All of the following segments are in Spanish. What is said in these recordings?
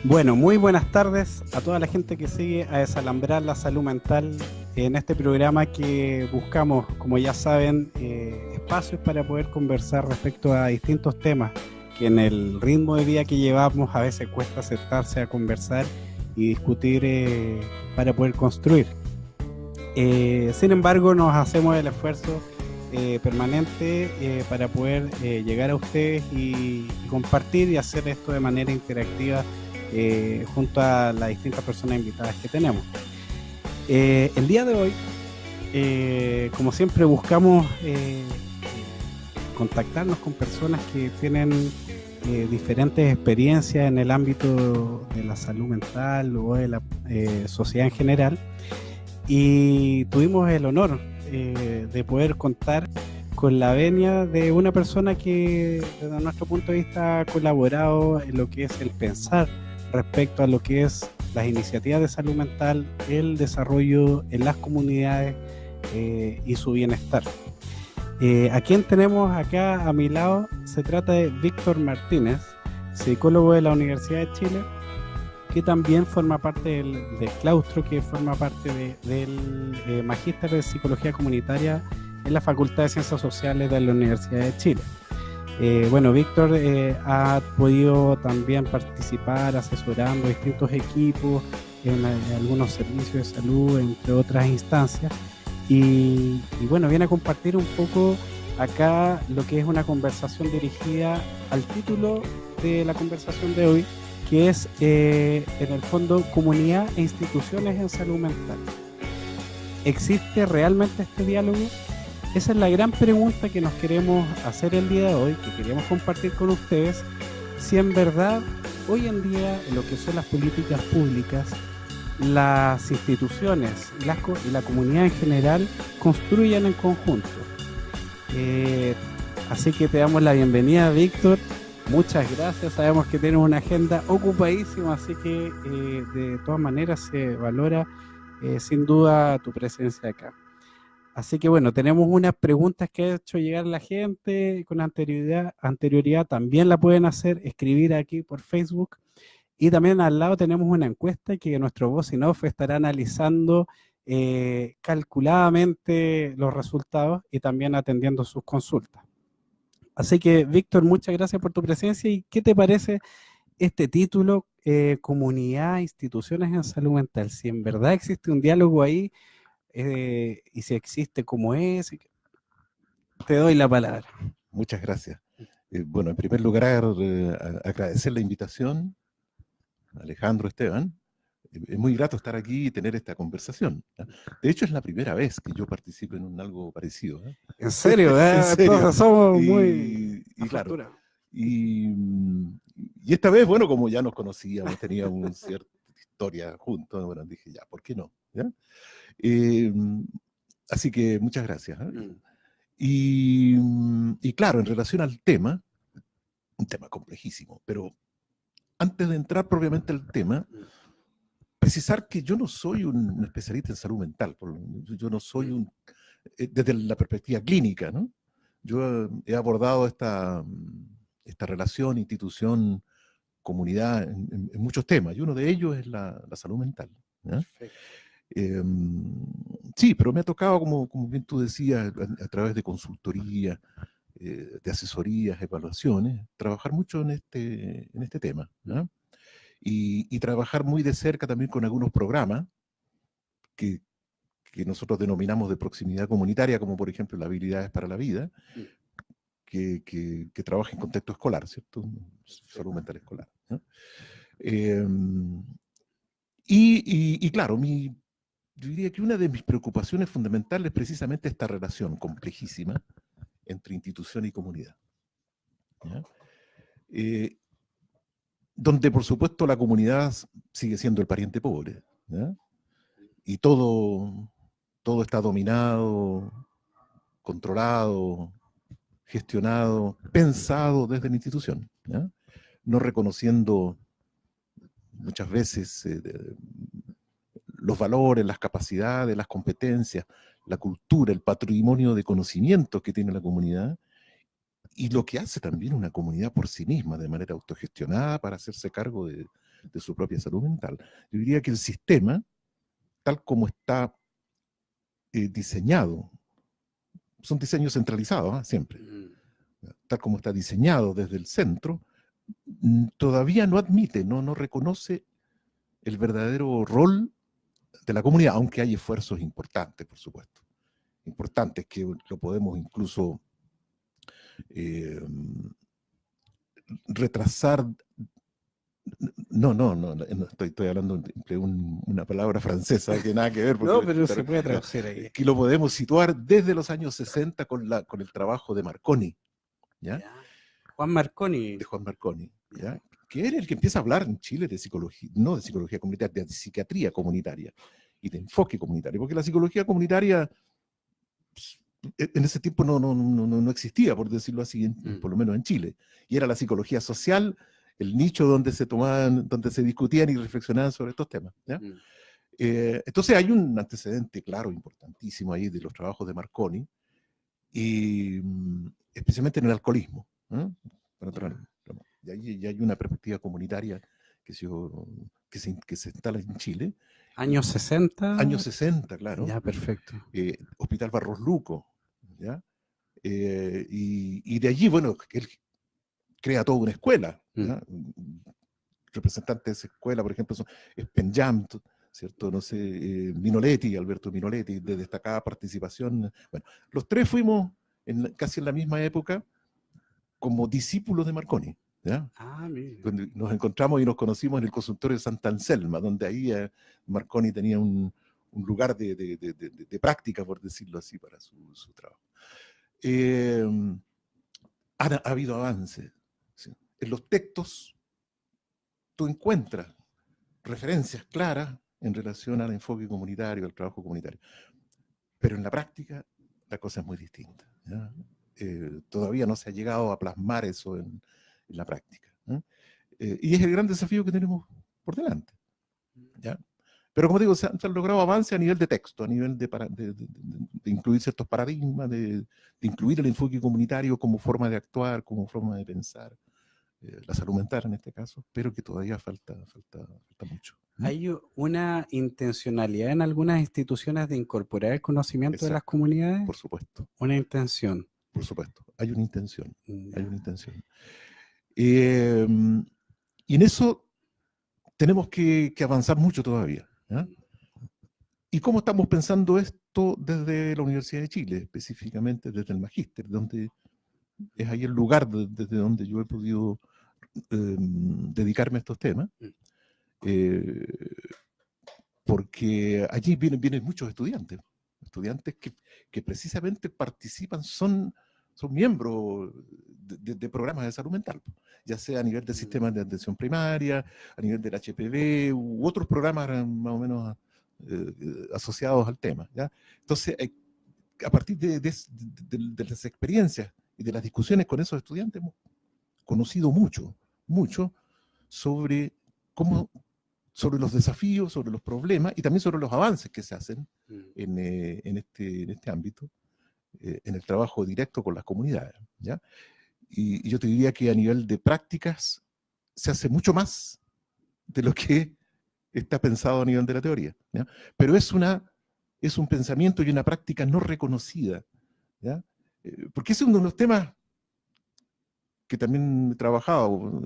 Bueno, muy buenas tardes a toda la gente que sigue a Desalambrar la Salud Mental en este programa que buscamos, como ya saben, espacios para poder conversar respecto a distintos temas que en el ritmo de vida que llevamos a veces cuesta sentarse a conversar y discutir para poder construir. Sin embargo, nos hacemos el esfuerzo permanente para poder llegar a ustedes y compartir y hacer esto de manera interactiva junto a las distintas personas invitadas que tenemos. El día de hoy, como siempre, buscamos contactarnos con personas que tienen diferentes experiencias en el ámbito de la salud mental o de la sociedad en general, y tuvimos el honor de poder contar con la venia de una persona que desde nuestro punto de vista ha colaborado en lo que es el pensar respecto a lo que es las iniciativas de salud mental, el desarrollo en las comunidades y su bienestar. A quien tenemos acá a mi lado se trata de Víctor Martínez, psicólogo de la Universidad de Chile, que también forma parte del claustro, que forma parte del Magíster de Psicología Comunitaria en la Facultad de Ciencias Sociales de la Universidad de Chile. Bueno, Víctor ha podido también participar asesorando distintos equipos en algunos servicios de salud, entre otras instancias, y bueno, viene a compartir un poco acá lo que es una conversación dirigida al título de la conversación de hoy, que es en el fondo comunidad e instituciones en salud mental. ¿Existe realmente este diálogo? Esa es la gran pregunta que nos queremos hacer el día de hoy, que queremos compartir con ustedes, si en verdad hoy en día en lo que son las políticas públicas, las instituciones y la comunidad en general construyen en conjunto. Así que te damos la bienvenida, Víctor. Muchas gracias, sabemos que tienes una agenda ocupadísima, así que de todas maneras se valora sin duda tu presencia acá. Así que bueno, tenemos unas preguntas que ha hecho llegar la gente con anterioridad, también la pueden hacer, escribir aquí por Facebook, y también al lado tenemos una encuesta que nuestro voz in off estará analizando calculadamente los resultados y también atendiendo sus consultas. Así que, Víctor, muchas gracias por tu presencia. ¿Y qué te parece este título, Comunidad, Instituciones en Salud Mental? Si en verdad existe un diálogo ahí, y si existe, ¿cómo es? Te doy la palabra. Muchas gracias. Bueno, en primer lugar, agradecer la invitación, Alejandro, Esteban. Es muy grato estar aquí y tener esta conversación. De hecho, es la primera vez que yo participo en algo parecido. ¿En serio? En serio. Entonces somos muy claro. Y esta vez, bueno, como ya nos conocíamos, teníamos una cierta historia juntos, bueno, dije, ya, ¿por qué no? ¿Ya? Así que muchas gracias. Y claro, en relación al tema, un tema complejísimo, pero antes de entrar propiamente al tema, precisar que yo no soy un especialista en salud mental, yo no soy desde la perspectiva clínica, ¿no? Yo he abordado esta relación institución-comunidad en muchos temas, y uno de ellos es la salud mental, ¿ya? Sí, pero me ha tocado, como bien tú decías, a través de consultoría, de asesorías, evaluaciones, trabajar mucho en este tema, ¿no? Y trabajar muy de cerca también con algunos programas que nosotros denominamos de proximidad comunitaria, como por ejemplo la Habilidades para la Vida, que trabaja en contexto escolar, ¿cierto? Salud mental escolar, ¿no? Y claro, yo diría que una de mis preocupaciones fundamentales es precisamente esta relación complejísima entre institución y comunidad, ¿ya? Donde por supuesto la comunidad sigue siendo el pariente pobre, ¿ya? Y todo está dominado, controlado, gestionado, pensado desde la institución, ¿ya? No reconociendo muchas veces los valores, las capacidades, las competencias, la cultura, el patrimonio de conocimientos que tiene la comunidad, y lo que hace también una comunidad por sí misma, de manera autogestionada, para hacerse cargo de de su propia salud mental. Yo diría que el sistema, tal como está diseñado, son diseños centralizados, siempre, tal como está diseñado desde el centro, todavía no admite, no reconoce el verdadero rol de la comunidad, aunque hay esfuerzos importantes, por supuesto. Importantes que lo podemos incluso retrasar. No, estoy hablando de una palabra francesa que nada que ver. No, pero se puede traducir ahí. Que lo podemos situar desde los años 60 con el trabajo de Marconi, ¿ya? Juan Marconi. De Juan Marconi, ¿ya? Que era el que empieza a hablar en Chile de psicología, no de psicología comunitaria, de psiquiatría comunitaria y de enfoque comunitario, porque la psicología comunitaria en ese tiempo no existía, por decirlo así, por lo menos en Chile, y era la psicología social, el nicho donde se discutían y reflexionaban sobre estos temas, ¿ya? Entonces hay un antecedente claro, importantísimo ahí de los trabajos de Marconi, y especialmente en el alcoholismo, ¿eh? Y ahí hay una perspectiva comunitaria que se instala en Chile. ¿Años 60? Años 60, claro. Ya, perfecto. Hospital Barros Luco, ¿ya? Y de allí, bueno, él crea toda una escuela, ¿ya? Representantes de esa escuela, por ejemplo, son Spenjam, ¿cierto? No sé, Minoletti, Alberto Minoletti, de destacada participación. Bueno, los tres fuimos casi en la misma época como discípulos de Marconi, ¿ya? Cuando nos encontramos y nos conocimos en el consultorio de Santa Anselma, donde ahí Marconi tenía un lugar de práctica, por decirlo así, para su trabajo. Ha habido avances, ¿sí? En los textos tú encuentras referencias claras en relación al enfoque comunitario, al trabajo comunitario. Pero en la práctica la cosa es muy distinta, ¿ya? Todavía no se ha llegado a plasmar eso en la práctica, ¿eh? Y es el gran desafío que tenemos por delante, ¿ya? Pero como digo, se han logrado avances a nivel de texto, a nivel de incluir ciertos paradigmas, de incluir el enfoque comunitario como forma de actuar, como forma de pensar, la salud mental en este caso, pero que todavía falta mucho. ¿Hay una intencionalidad en algunas instituciones de incorporar el conocimiento de las comunidades? Por supuesto. Una intención. Por supuesto, hay una intención. Hay una intención. Y en eso tenemos que avanzar mucho todavía, ¿ya? ¿Y cómo estamos pensando esto desde la Universidad de Chile, específicamente desde el Magíster, donde es ahí el lugar desde donde yo he podido dedicarme a estos temas? Porque allí vienen muchos estudiantes que precisamente participan, son miembros de programas de salud mental, ya sea a nivel del sistema de atención primaria, a nivel del HPV u otros programas más o menos asociados al tema, ¿ya? Entonces, a partir de las experiencias y de las discusiones con esos estudiantes, hemos conocido mucho sobre los desafíos, sobre los problemas y también sobre los avances que se hacen en este ámbito, en el trabajo directo con las comunidades, ¿ya? Y yo te diría que a nivel de prácticas se hace mucho más de lo que está pensado a nivel de la teoría, ¿ya? Pero es un pensamiento y una práctica no reconocida, ¿ya? Porque ese es uno de los temas que también he trabajado,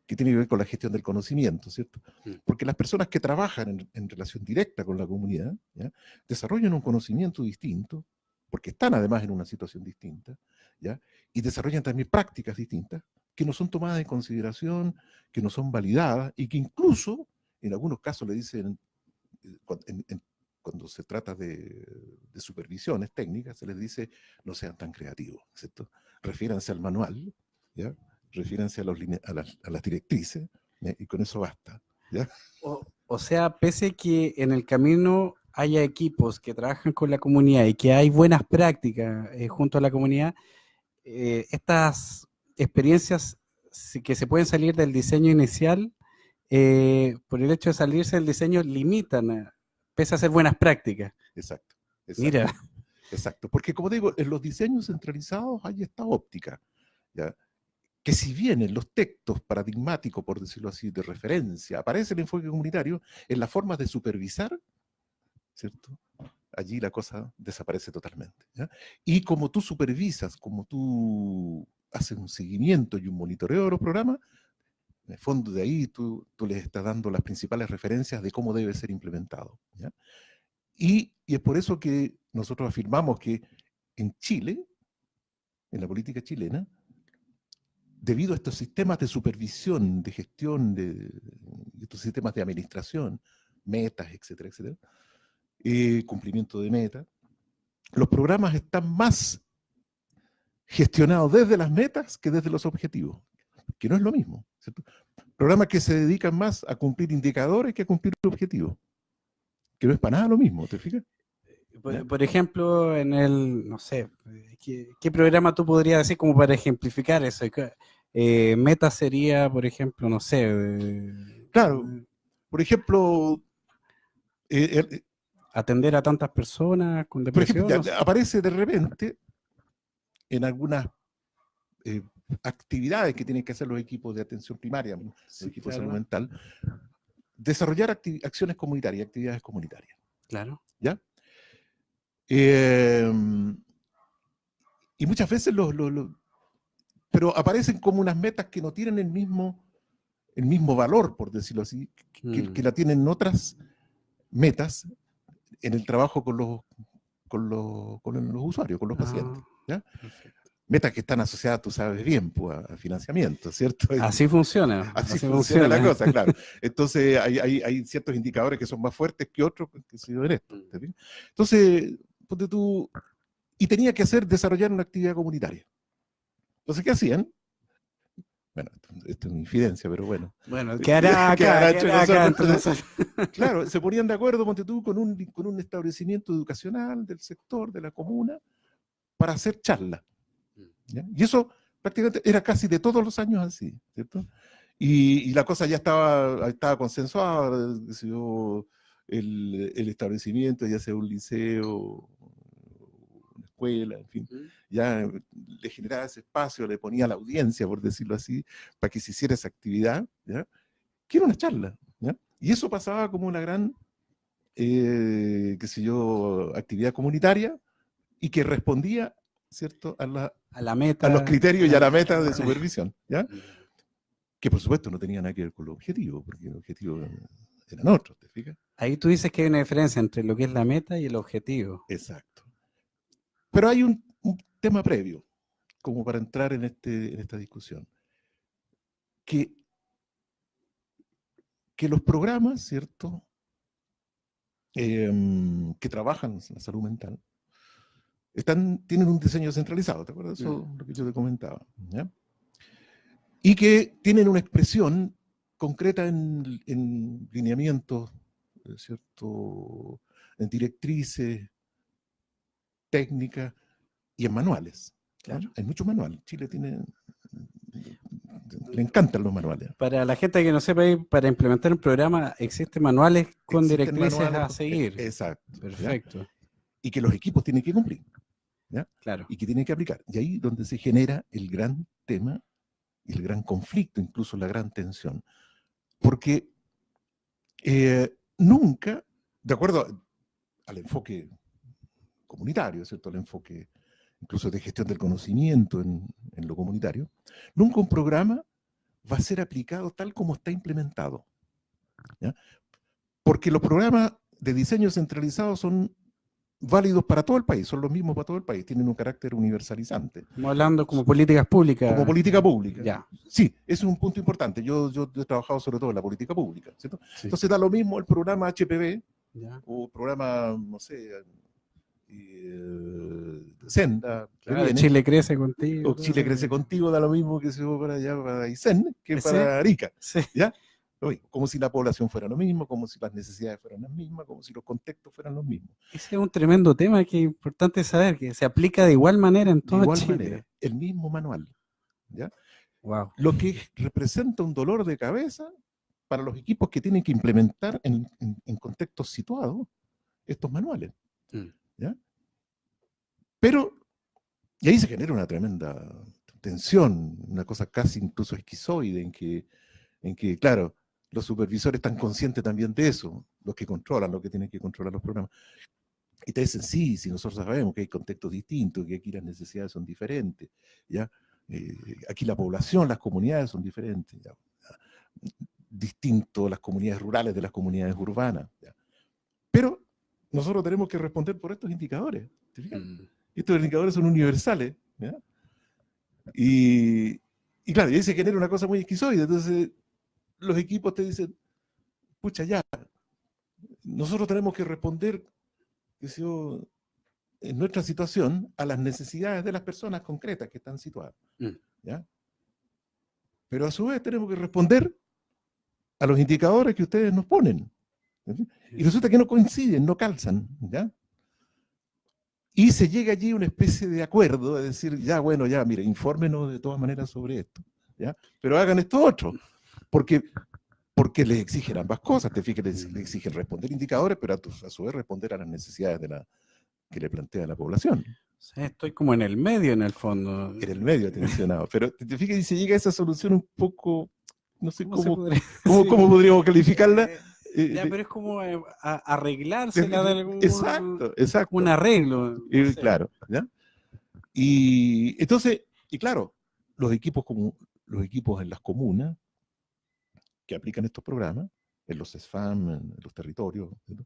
que tiene que ver con la gestión del conocimiento, ¿cierto? Porque las personas que trabajan en relación directa con la comunidad, ¿ya?, desarrollan un conocimiento distinto, porque están además en una situación distinta, ¿ya?, y desarrollan también prácticas distintas, que no son tomadas en consideración, que no son validadas, y que incluso, en algunos casos le dicen, cuando se trata de supervisiones técnicas, se les dice, no sean tan creativos, ¿cierto? Refiéranse al manual, ¿ya?, refiéranse a las directrices, ¿ya?, y con eso basta, ¿ya? O sea, pese que en el camino haya equipos que trabajan con la comunidad y que hay buenas prácticas junto a la comunidad, estas experiencias que se pueden salir del diseño inicial, por el hecho de salirse del diseño, limitan, pese a ser buenas prácticas. Exacto. Mira. Exacto, porque como digo, en los diseños centralizados hay esta óptica, ¿ya?, que si bien en los textos paradigmáticos, por decirlo así, de referencia, aparece el enfoque comunitario, en las formas de supervisar, ¿cierto? Allí la cosa desaparece totalmente, ¿ya? Y como tú supervisas, como tú haces un seguimiento y un monitoreo de los programas, en el fondo de ahí tú les estás dando las principales referencias de cómo debe ser implementado, ¿ya? Y es por eso que nosotros afirmamos que en Chile, en la política chilena, debido a estos sistemas de supervisión, de gestión, de estos sistemas de administración, metas, etcétera, etcétera, cumplimiento de metas, los programas están más gestionados desde las metas que desde los objetivos, que no es lo mismo, ¿cierto? Programas que se dedican más a cumplir indicadores que a cumplir objetivos, que no es para nada lo mismo, ¿te fijas? Por ejemplo, en el, no sé, ¿qué programa tú podrías decir como para ejemplificar eso? Meta sería, por ejemplo, no sé. Claro, por ejemplo, atender a tantas personas con por ejemplo, depresión. No sé. aparece de repente en algunas actividades que tienen que hacer los equipos de atención primaria, los equipos de salud mental, desarrollar acciones comunitarias, actividades comunitarias. Claro. ¿Ya? Y muchas veces pero aparecen como unas metas que no tienen el mismo valor, por decirlo así, que la tienen otras metas en el trabajo con los usuarios, con los pacientes. ¿Ya? Metas que están asociadas, tú sabes bien, pues, a financiamiento, ¿cierto? Así funciona. Así funciona la cosa, claro. Entonces hay ciertos indicadores que son más fuertes que otros que se ven esto. Entonces, ponte tú, y tenía que desarrollar una actividad comunitaria. Entonces, ¿qué hacían? Bueno, esto es una infidencia, pero bueno. Bueno, quedará acá entre nosotros. Claro, se ponían de acuerdo, ponte tú, con un establecimiento educacional del sector, de la comuna, para hacer charlas. ¿Ya? Y eso prácticamente era casi de todos los años así, ¿cierto? Y la cosa ya estaba consensuada, el establecimiento, ya sea un liceo, una escuela, en fin, ya le generaba ese espacio, le ponía la audiencia, por decirlo así, para que se hiciera esa actividad, ¿ya? Que era una charla, ¿ya? Y eso pasaba como una gran, actividad comunitaria y que respondía, ¿cierto?, a la meta, a los criterios y a la meta de supervisión, ¿ya? Que por supuesto no tenía nada que ver con los objetivos, porque los objetivos eran otros, ¿te fijas? Ahí tú dices que hay una diferencia entre lo que es la meta y el objetivo. Exacto. Pero hay un tema previo, como para entrar en esta discusión, que los programas, ¿cierto?, que trabajan en la salud mental, tienen un diseño centralizado, ¿te acuerdas? Eso es lo que yo te comentaba, ¿ya? Y que tienen una expresión concreta en lineamientos, ¿cierto?, en directrices, técnicas y en manuales. Claro. Hay muchos manuales. Chile le encantan los manuales. Para la gente que no sepa, para implementar un programa existen manuales con directrices a seguir. Exacto. Perfecto. ¿Ya? Y que los equipos tienen que cumplir, ¿ya? Claro. Y que tienen que aplicar. Y ahí donde se genera el gran tema, el gran conflicto, incluso la gran tensión. Porque nunca, de acuerdo al enfoque comunitario, ¿cierto?, al enfoque incluso de gestión del conocimiento en lo comunitario, nunca un programa va a ser aplicado tal como está implementado, ¿ya? Porque los programas de diseño centralizado son válidos para todo el país, son los mismos para todo el país, tienen un carácter universalizante. Estamos hablando como políticas públicas. Como política pública. Ya. Sí, ese es un punto importante. Yo he trabajado sobre todo en la política pública, ¿cierto? Sí. Entonces da lo mismo el programa HPV, ya, o programa, no sé, Senda. Claro, Chile crece contigo. O Chile crece contigo, da lo mismo que se va para allá, para Aysén, que para Arica. Sí. ¿Ya? Como si la población fuera lo mismo, como si las necesidades fueran las mismas, como si los contextos fueran los mismos. Ese es un tremendo tema que es importante saber, que se aplica de igual manera en todo Chile. De igual manera, el mismo manual. ¿Ya? Wow. Lo que representa un dolor de cabeza para los equipos que tienen que implementar en contextos situados estos manuales. ¿Ya? Pero, y ahí se genera una tremenda tensión, una cosa casi incluso esquizoide, en que, claro, los supervisores están conscientes también de eso, los que controlan, los que tienen que controlar los programas. Y te dicen, sí, sí, nosotros sabemos que hay contextos distintos, que aquí las necesidades son diferentes, ¿ya? Aquí la población, las comunidades son diferentes, ¿ya? Distinto las comunidades rurales de las comunidades urbanas, ¿ya? Pero nosotros tenemos que responder por estos indicadores, ¿te fijas? Estos indicadores son universales, ¿ya? Y claro, y ahí se genera una cosa muy esquizoide, entonces los equipos te dicen, pucha, ya, nosotros tenemos que responder, qué sé yo, en nuestra situación a las necesidades de las personas concretas que están situadas, ¿ya? Pero a su vez tenemos que responder a los indicadores que ustedes nos ponen. Y resulta que no coinciden, no calzan, ¿ya? Y se llega allí a una especie de acuerdo, de decir, ya, bueno, ya, mire, infórmenos de todas maneras sobre esto, ¿ya? Pero hagan esto otro, porque les exigen ambas cosas, te fijas, les exigen responder indicadores, pero a su vez responder a las necesidades que le plantea la población. Sí, estoy como en el medio, en el fondo. En el medio tensionado, pero te fijas y se llega a esa solución un poco, no sé cómo podríamos calificarla. Ya, pero es como arreglársela de algún... Exacto. Un arreglo. No sé. Claro, ¿ya? Y entonces, y claro, los equipos en las comunas que aplican estos programas, en los SFAM, en los territorios, ¿no?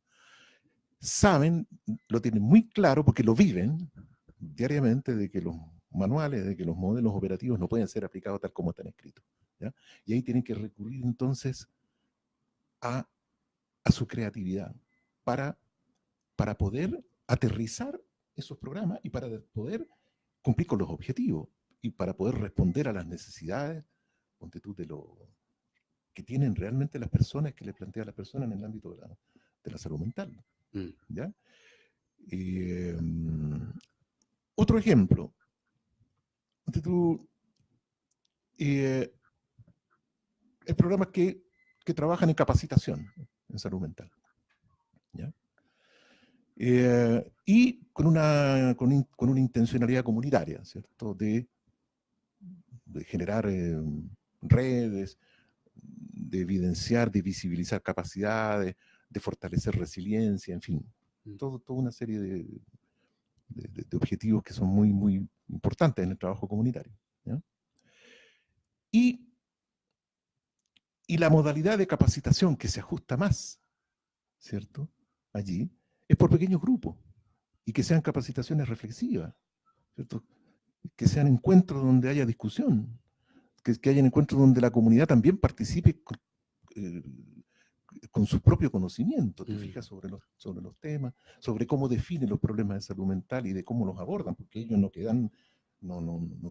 Saben, lo tienen muy claro porque lo viven diariamente, de que los manuales, de que los modelos operativos no pueden ser aplicados tal como están escritos, ¿ya? Y ahí tienen que recurrir entonces a su creatividad para poder aterrizar esos programas y para poder cumplir con los objetivos y para poder responder a las necesidades, ponte tú, de lo que tienen realmente las personas, que le plantea a las personas en el ámbito de la salud mental, ¿ya? Otro ejemplo, ponte tú, hay programas que trabajan en capacitación en salud mental, ¿ya? Y con una intencionalidad comunitaria, ¿cierto? De generar redes, de evidenciar, de visibilizar capacidades, de fortalecer resiliencia, en fin, toda una serie de objetivos que son muy, muy importantes en el trabajo comunitario, ¿ya? Y la modalidad de capacitación que se ajusta más, ¿cierto? Allí, es por pequeños grupos, y que sean capacitaciones reflexivas, ¿cierto? Que sean encuentros donde haya discusión, que haya encuentros donde la comunidad también participe con su propio conocimiento, te fijas, sobre los temas, sobre cómo definen los problemas de salud mental y de cómo los abordan, porque ellos no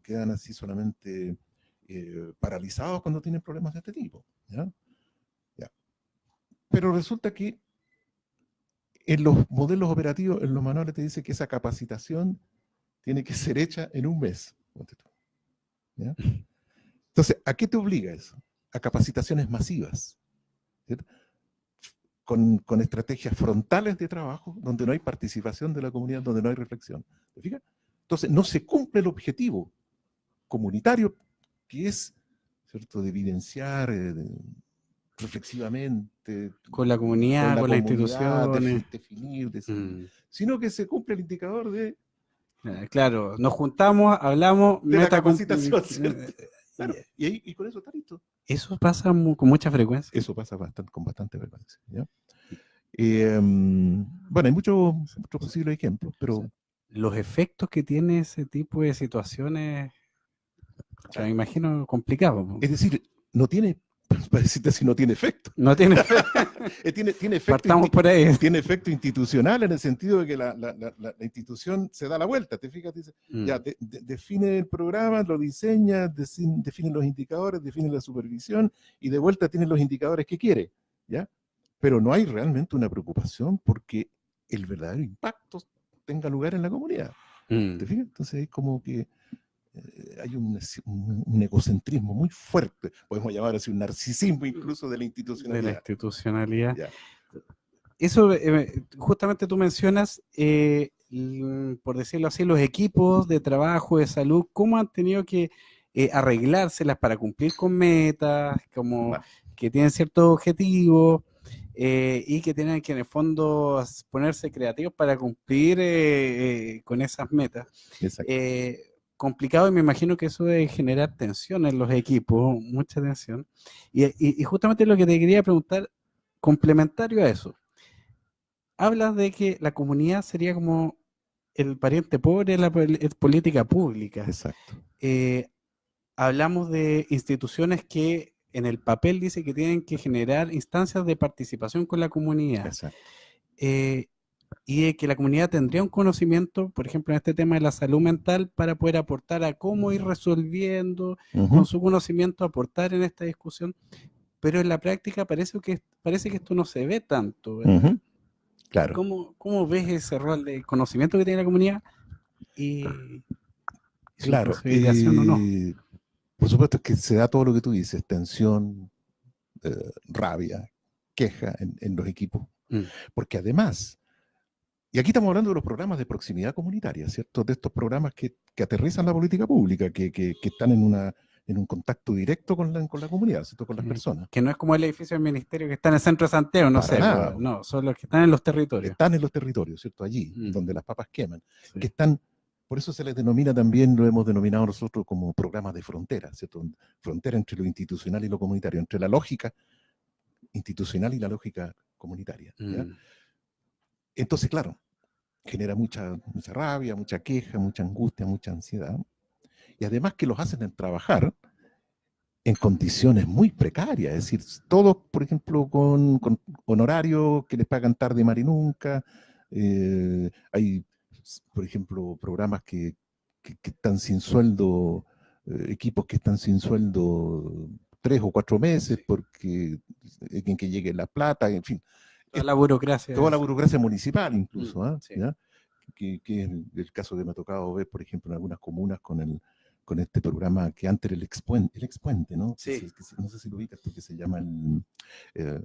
quedan así solamente paralizados cuando tienen problemas de este tipo, ¿ya? Pero resulta que en los modelos operativos, en los manuales te dice que esa capacitación tiene que ser hecha en un mes, ¿ya? Entonces, ¿a qué te obliga eso? A capacitaciones masivas, ¿cierto? Con estrategias frontales de trabajo, donde no hay participación de la comunidad, donde no hay reflexión. ¿Te fijas? Entonces, no se cumple el objetivo comunitario, que es, ¿cierto?, de evidenciar reflexivamente con la comunidad, con las instituciones, definir, sino que se cumple el indicador de... Claro, nos juntamos, hablamos, de la capacitación, ¿cierto? Claro, y con eso está listo. Eso pasa con mucha frecuencia. Eso pasa con bastante frecuencia, ¿ya? Bueno, hay muchos posibles ejemplos, pero... Los efectos que tiene ese tipo de situaciones, me imagino complicado. Es decir, no tiene, para decirte así, no tiene efecto. No tiene efecto. tiene efecto. Partamos por ahí. Tiene efecto institucional en el sentido de que la institución se da la vuelta, te fijas, dice, ya, define el programa, lo diseña, define los indicadores, define la supervisión y de vuelta tiene los indicadores que quiere, ¿ya? Pero no hay realmente una preocupación porque el verdadero impacto tenga lugar en la comunidad. ¿Te fijas? Entonces es como que hay un egocentrismo muy fuerte, podemos llamar así un narcisismo incluso de la institucionalidad. De la institucionalidad. Ya. Eso, justamente tú mencionas por decirlo así, los equipos de trabajo de salud, cómo han tenido que arreglárselas para cumplir con metas, como Bueno, que tienen ciertos objetivos y que tienen que en el fondo ponerse creativos para cumplir con esas metas. exacto. Complicado, y me imagino que eso debe generar tensión en los equipos, mucha tensión. Y justamente lo que te quería preguntar, complementario a eso, hablas de que la comunidad sería como el pariente pobre de la política pública. Exacto. Eh, Hablamos de instituciones que en el papel dice que tienen que generar instancias de participación con la comunidad. Exacto. Eh, y de que la comunidad tendría un conocimiento, por ejemplo, en este tema de la salud mental, para poder aportar a cómo ir resolviendo, con Ujú, su conocimiento, aportar en esta discusión, pero en la práctica parece que esto no se ve tanto, ¿verdad? ujú, claro, ¿Cómo ves ese rol de conocimiento que tiene la comunidad y su claro. posibilitación o no? Por supuesto que se da todo lo que tú dices, tensión, rabia, queja en los equipos, Mm, porque además, y aquí estamos hablando de los programas de proximidad comunitaria, ¿cierto? De estos programas que aterrizan la política pública, que están en un contacto directo con la comunidad, ¿cierto? Con las personas. que no es como el edificio del ministerio que está en el centro de Santiago, no Para sé, nada. pues, no, son los que están en los territorios. Están en los territorios, ¿cierto? Allí, Mm, donde las papas queman, que sí. están, por eso se les denomina también, lo hemos denominado nosotros como programas de frontera, ¿cierto? Frontera entre lo institucional y lo comunitario, entre la lógica institucional y la lógica comunitaria, ¿ya? Mm, Entonces, claro, genera mucha rabia, mucha queja, mucha angustia, mucha ansiedad, y además que los hacen trabajar en condiciones muy precarias, es decir, todos, por ejemplo, con honorarios que les pagan tarde, mar y nunca. Hay, por ejemplo, programas que están sin sueldo, equipos que están sin sueldo 3 o 4 meses sí. porque en que llegue la plata, en fin, Toda es la burocracia toda de la eso. burocracia municipal Mm, incluso, ¿ah? sí. ¿Ya? Que es el caso que me ha tocado ver, por ejemplo, en algunas comunas con este programa que antes era el expuente, ¿no? Sí, No sé si lo ubicas tú, que se llama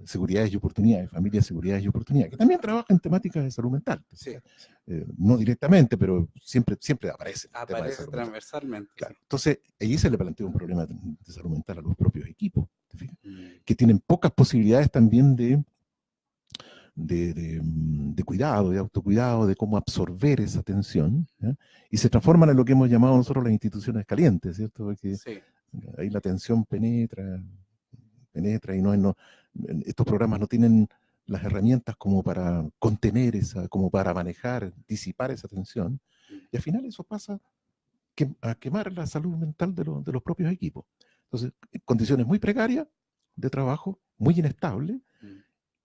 Seguridades y Oportunidades, Familias, Seguridades y Oportunidades, que también trabaja en temáticas de salud mental. sí, sí. No directamente, pero siempre aparece el tema de Aparece salud mental. transversalmente, sí. Claro. Entonces, ahí se le plantea un problema de salud mental a los propios equipos, ¿te fijas? Mm, Que tienen pocas posibilidades también de cuidado, de autocuidado, de cómo absorber esa tensión, ¿ya? Y se transforman en lo que hemos llamado nosotros las instituciones calientes, ¿cierto? Porque sí. ahí la tensión penetra y estos programas no tienen las herramientas como para contener como para manejar, disipar esa tensión, Mm, y al final eso pasa a quemar la salud mental de los propios equipos. Entonces, condiciones muy precarias de trabajo, muy inestables, mm.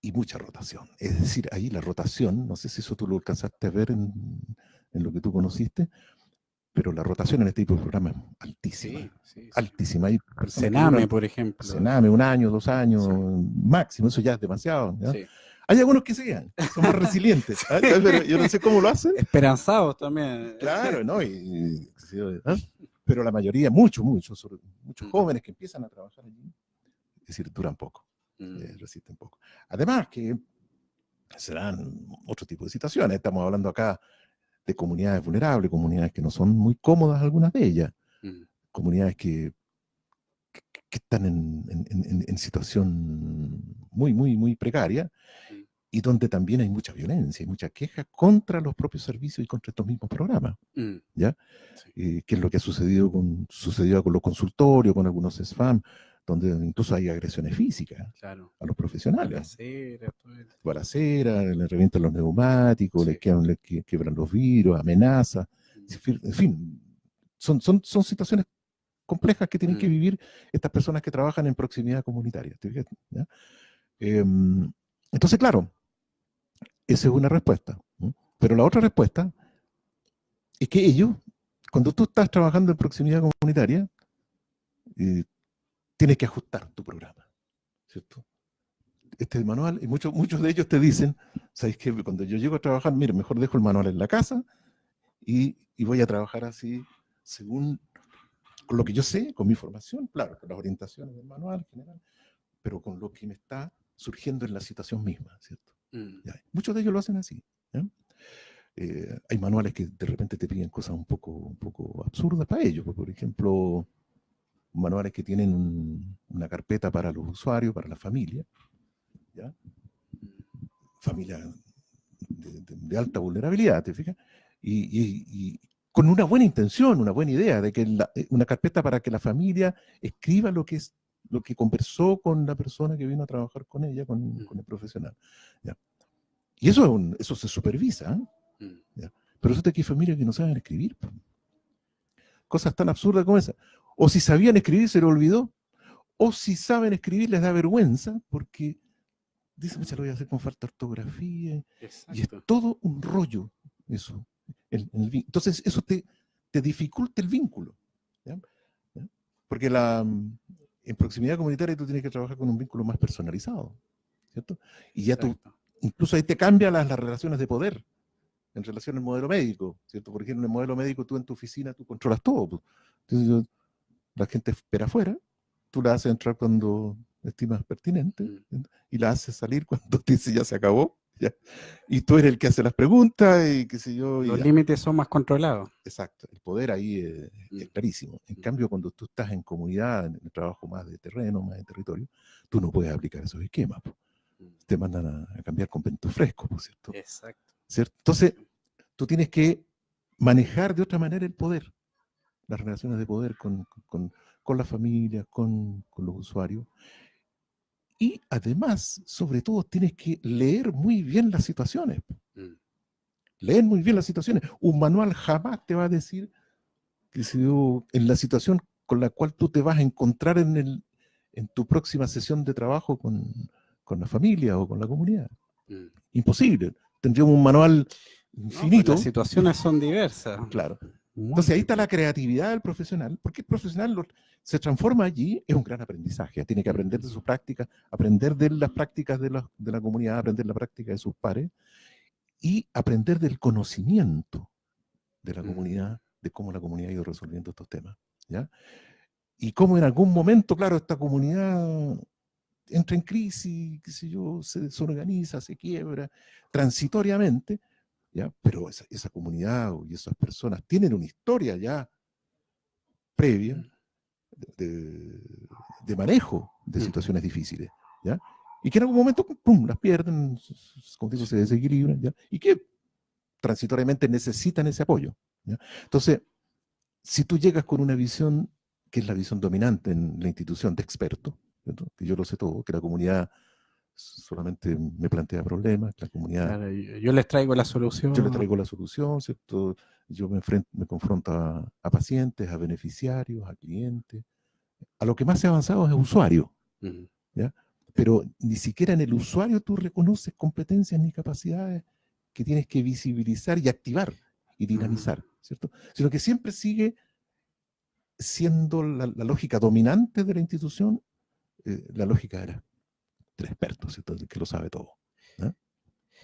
y mucha rotación. Es decir, ahí la rotación, no sé si eso tú lo alcanzaste a ver en lo que tú conociste, pero la rotación en este tipo de programa es altísima. Sí, sí, sí. Altísima. Hay personas que Sename, duran, por ejemplo. Sename, 1 año, 2 años, Sí, máximo, eso ya es demasiado, ¿ya? sí. Hay algunos que siguen, son más resilientes, ¿ah? Pero yo no sé cómo lo hacen. Esperanzados también. Claro, ¿no? ¿Ah? Pero la mayoría, muchos Mm, jóvenes que empiezan a trabajar allí, es decir, duran poco, mm, resisten poco. Además que se dan otro tipo de situaciones. Estamos hablando acá de comunidades vulnerables, comunidades que no son muy cómodas, algunas de ellas, mm, comunidades que están en situación muy precaria mm, y donde también hay mucha violencia y mucha queja contra los propios servicios y contra estos mismos programas, mm, ¿ya? sí, Que es lo que sucedido con los consultorios, con algunos SFAM, donde incluso hay agresiones físicas claro. a los profesionales. Balacera, todo el tema. Balacera, le revientan los neumáticos, Sí. quiebran los vidrios, amenazas, Mm, en fin, son situaciones complejas que tienen que mm, vivir estas personas que trabajan en proximidad comunitaria. ¿Te fijas? ¿Ya? Entonces, claro, esa es una respuesta. ¿No? Pero la otra respuesta es que ellos, cuando tú estás trabajando en proximidad comunitaria, eh, tienes que ajustar tu programa, ¿cierto? Este manual, y muchos de ellos te dicen, ¿sabes qué? Cuando yo llego a trabajar, mire, mejor dejo el manual en la casa y voy a trabajar así, según con lo que yo sé, con mi formación, claro, con las orientaciones del manual general, pero con lo que me está surgiendo en la situación misma, ¿cierto? mm, ¿Ya? Muchos de ellos lo hacen así. ¿Ya? Hay manuales que de repente te piden cosas un poco absurdas para ellos. Por ejemplo, manuales que tienen una carpeta para los usuarios, para la familia, ¿ya? Familia de alta vulnerabilidad, ¿te fijas? Y con una buena intención, una buena idea, de que una carpeta para que la familia escriba lo que conversó con la persona que vino a trabajar con ella, con el profesional. ¿Ya? Y eso se supervisa, ¿eh? ¿Ya? Pero resulta que hay familias que no saben escribir. Cosas tan absurdas como esa. O si sabían escribir, se lo olvidó. O si saben escribir, les da vergüenza, porque dicen, se lo voy a hacer con falta de ortografía. Exacto. Y es todo un rollo eso. Entonces, eso te dificulta el vínculo. ¿Ya? ¿Ya? Porque en proximidad comunitaria tú tienes que trabajar con un vínculo más personalizado, ¿cierto? Y ya incluso ahí te cambian las relaciones de poder en relación al modelo médico, ¿cierto? Por ejemplo, en el modelo médico tú en tu oficina tú controlas todo. Pues. Entonces, la gente espera afuera, tú la haces entrar cuando estimas pertinente y la haces salir cuando te dice ya se acabó. ¿Ya? Y tú eres el que hace las preguntas y qué sé yo. Los límites son más controlados. Exacto, el poder ahí es clarísimo. En cambio, cuando tú estás en comunidad, en el trabajo más de terreno, más de territorio, tú no puedes aplicar esos esquemas. Pues. Te mandan a cambiar con vento fresco, ¿por cierto? Exacto. ¿Cierto? Entonces, tú tienes que manejar de otra manera el poder, las relaciones de poder con las familias, con los usuarios. Y además, sobre todo, tienes que leer muy bien las situaciones. Leer muy bien las situaciones. Un manual jamás te va a decir que en la situación con la cual tú te vas a encontrar en tu próxima sesión de trabajo con la familia o con la comunidad. Imposible. Tendríamos un manual infinito. No, pues las situaciones son diversas. Claro. Entonces ahí está la creatividad del profesional, porque el profesional se transforma allí, es un gran aprendizaje, tiene que aprender de sus prácticas, aprender de las prácticas de la comunidad, aprender la práctica de sus pares y aprender del conocimiento de la comunidad, de cómo la comunidad ha ido resolviendo estos temas, ¿ya? Y cómo en algún momento, claro, esta comunidad entra en crisis, qué sé yo, se desorganiza, se quiebra transitoriamente, ¿ya? Pero esa comunidad y esas personas tienen una historia ya previa de manejo de situaciones difíciles, ¿ya? Y que en algún momento, pum, las pierden, como digo, se desequilibran, ¿ya? Y que transitoriamente necesitan ese apoyo, ¿ya? Entonces, si tú llegas con una visión, que es la visión dominante en la institución de expertos, ¿cierto? Que yo lo sé todo, que la comunidad solamente me plantea problemas, la comunidad... Claro, yo les traigo la solución. Yo les traigo la solución, ¿cierto? Yo me confronto a pacientes, a beneficiarios, a clientes. A lo que más se ha avanzado es usuario, ¿ya? Pero ni siquiera en el usuario tú reconoces competencias ni capacidades que tienes que visibilizar y activar y dinamizar, ¿cierto? Sino que siempre sigue siendo la lógica dominante de la institución, la lógica del experto, ¿cierto? El que lo sabe todo. ¿No?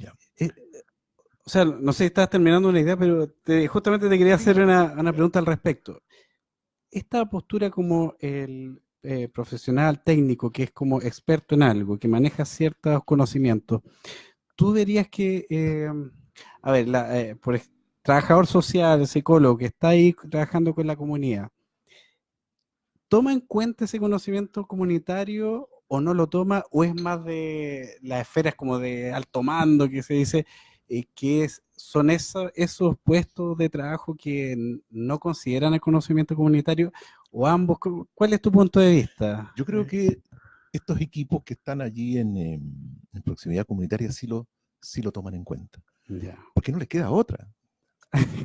Ya. O sea, no sé si estás terminando una idea, pero justamente te quería hacer una pregunta al respecto. Esta postura como el profesional técnico, que es como experto en algo, que maneja ciertos conocimientos, ¿tú dirías que, a ver, trabajador social, psicólogo, que está ahí trabajando con la comunidad, ¿toma en cuenta ese conocimiento comunitario o no lo toma, o es más de las esferas como de alto mando que se dice, son esos puestos de trabajo que no consideran el conocimiento comunitario, o ambos? ¿Cuál es tu punto de vista? Yo creo que estos equipos que están allí en proximidad comunitaria sí lo toman en cuenta. Ya. Porque no les queda otra.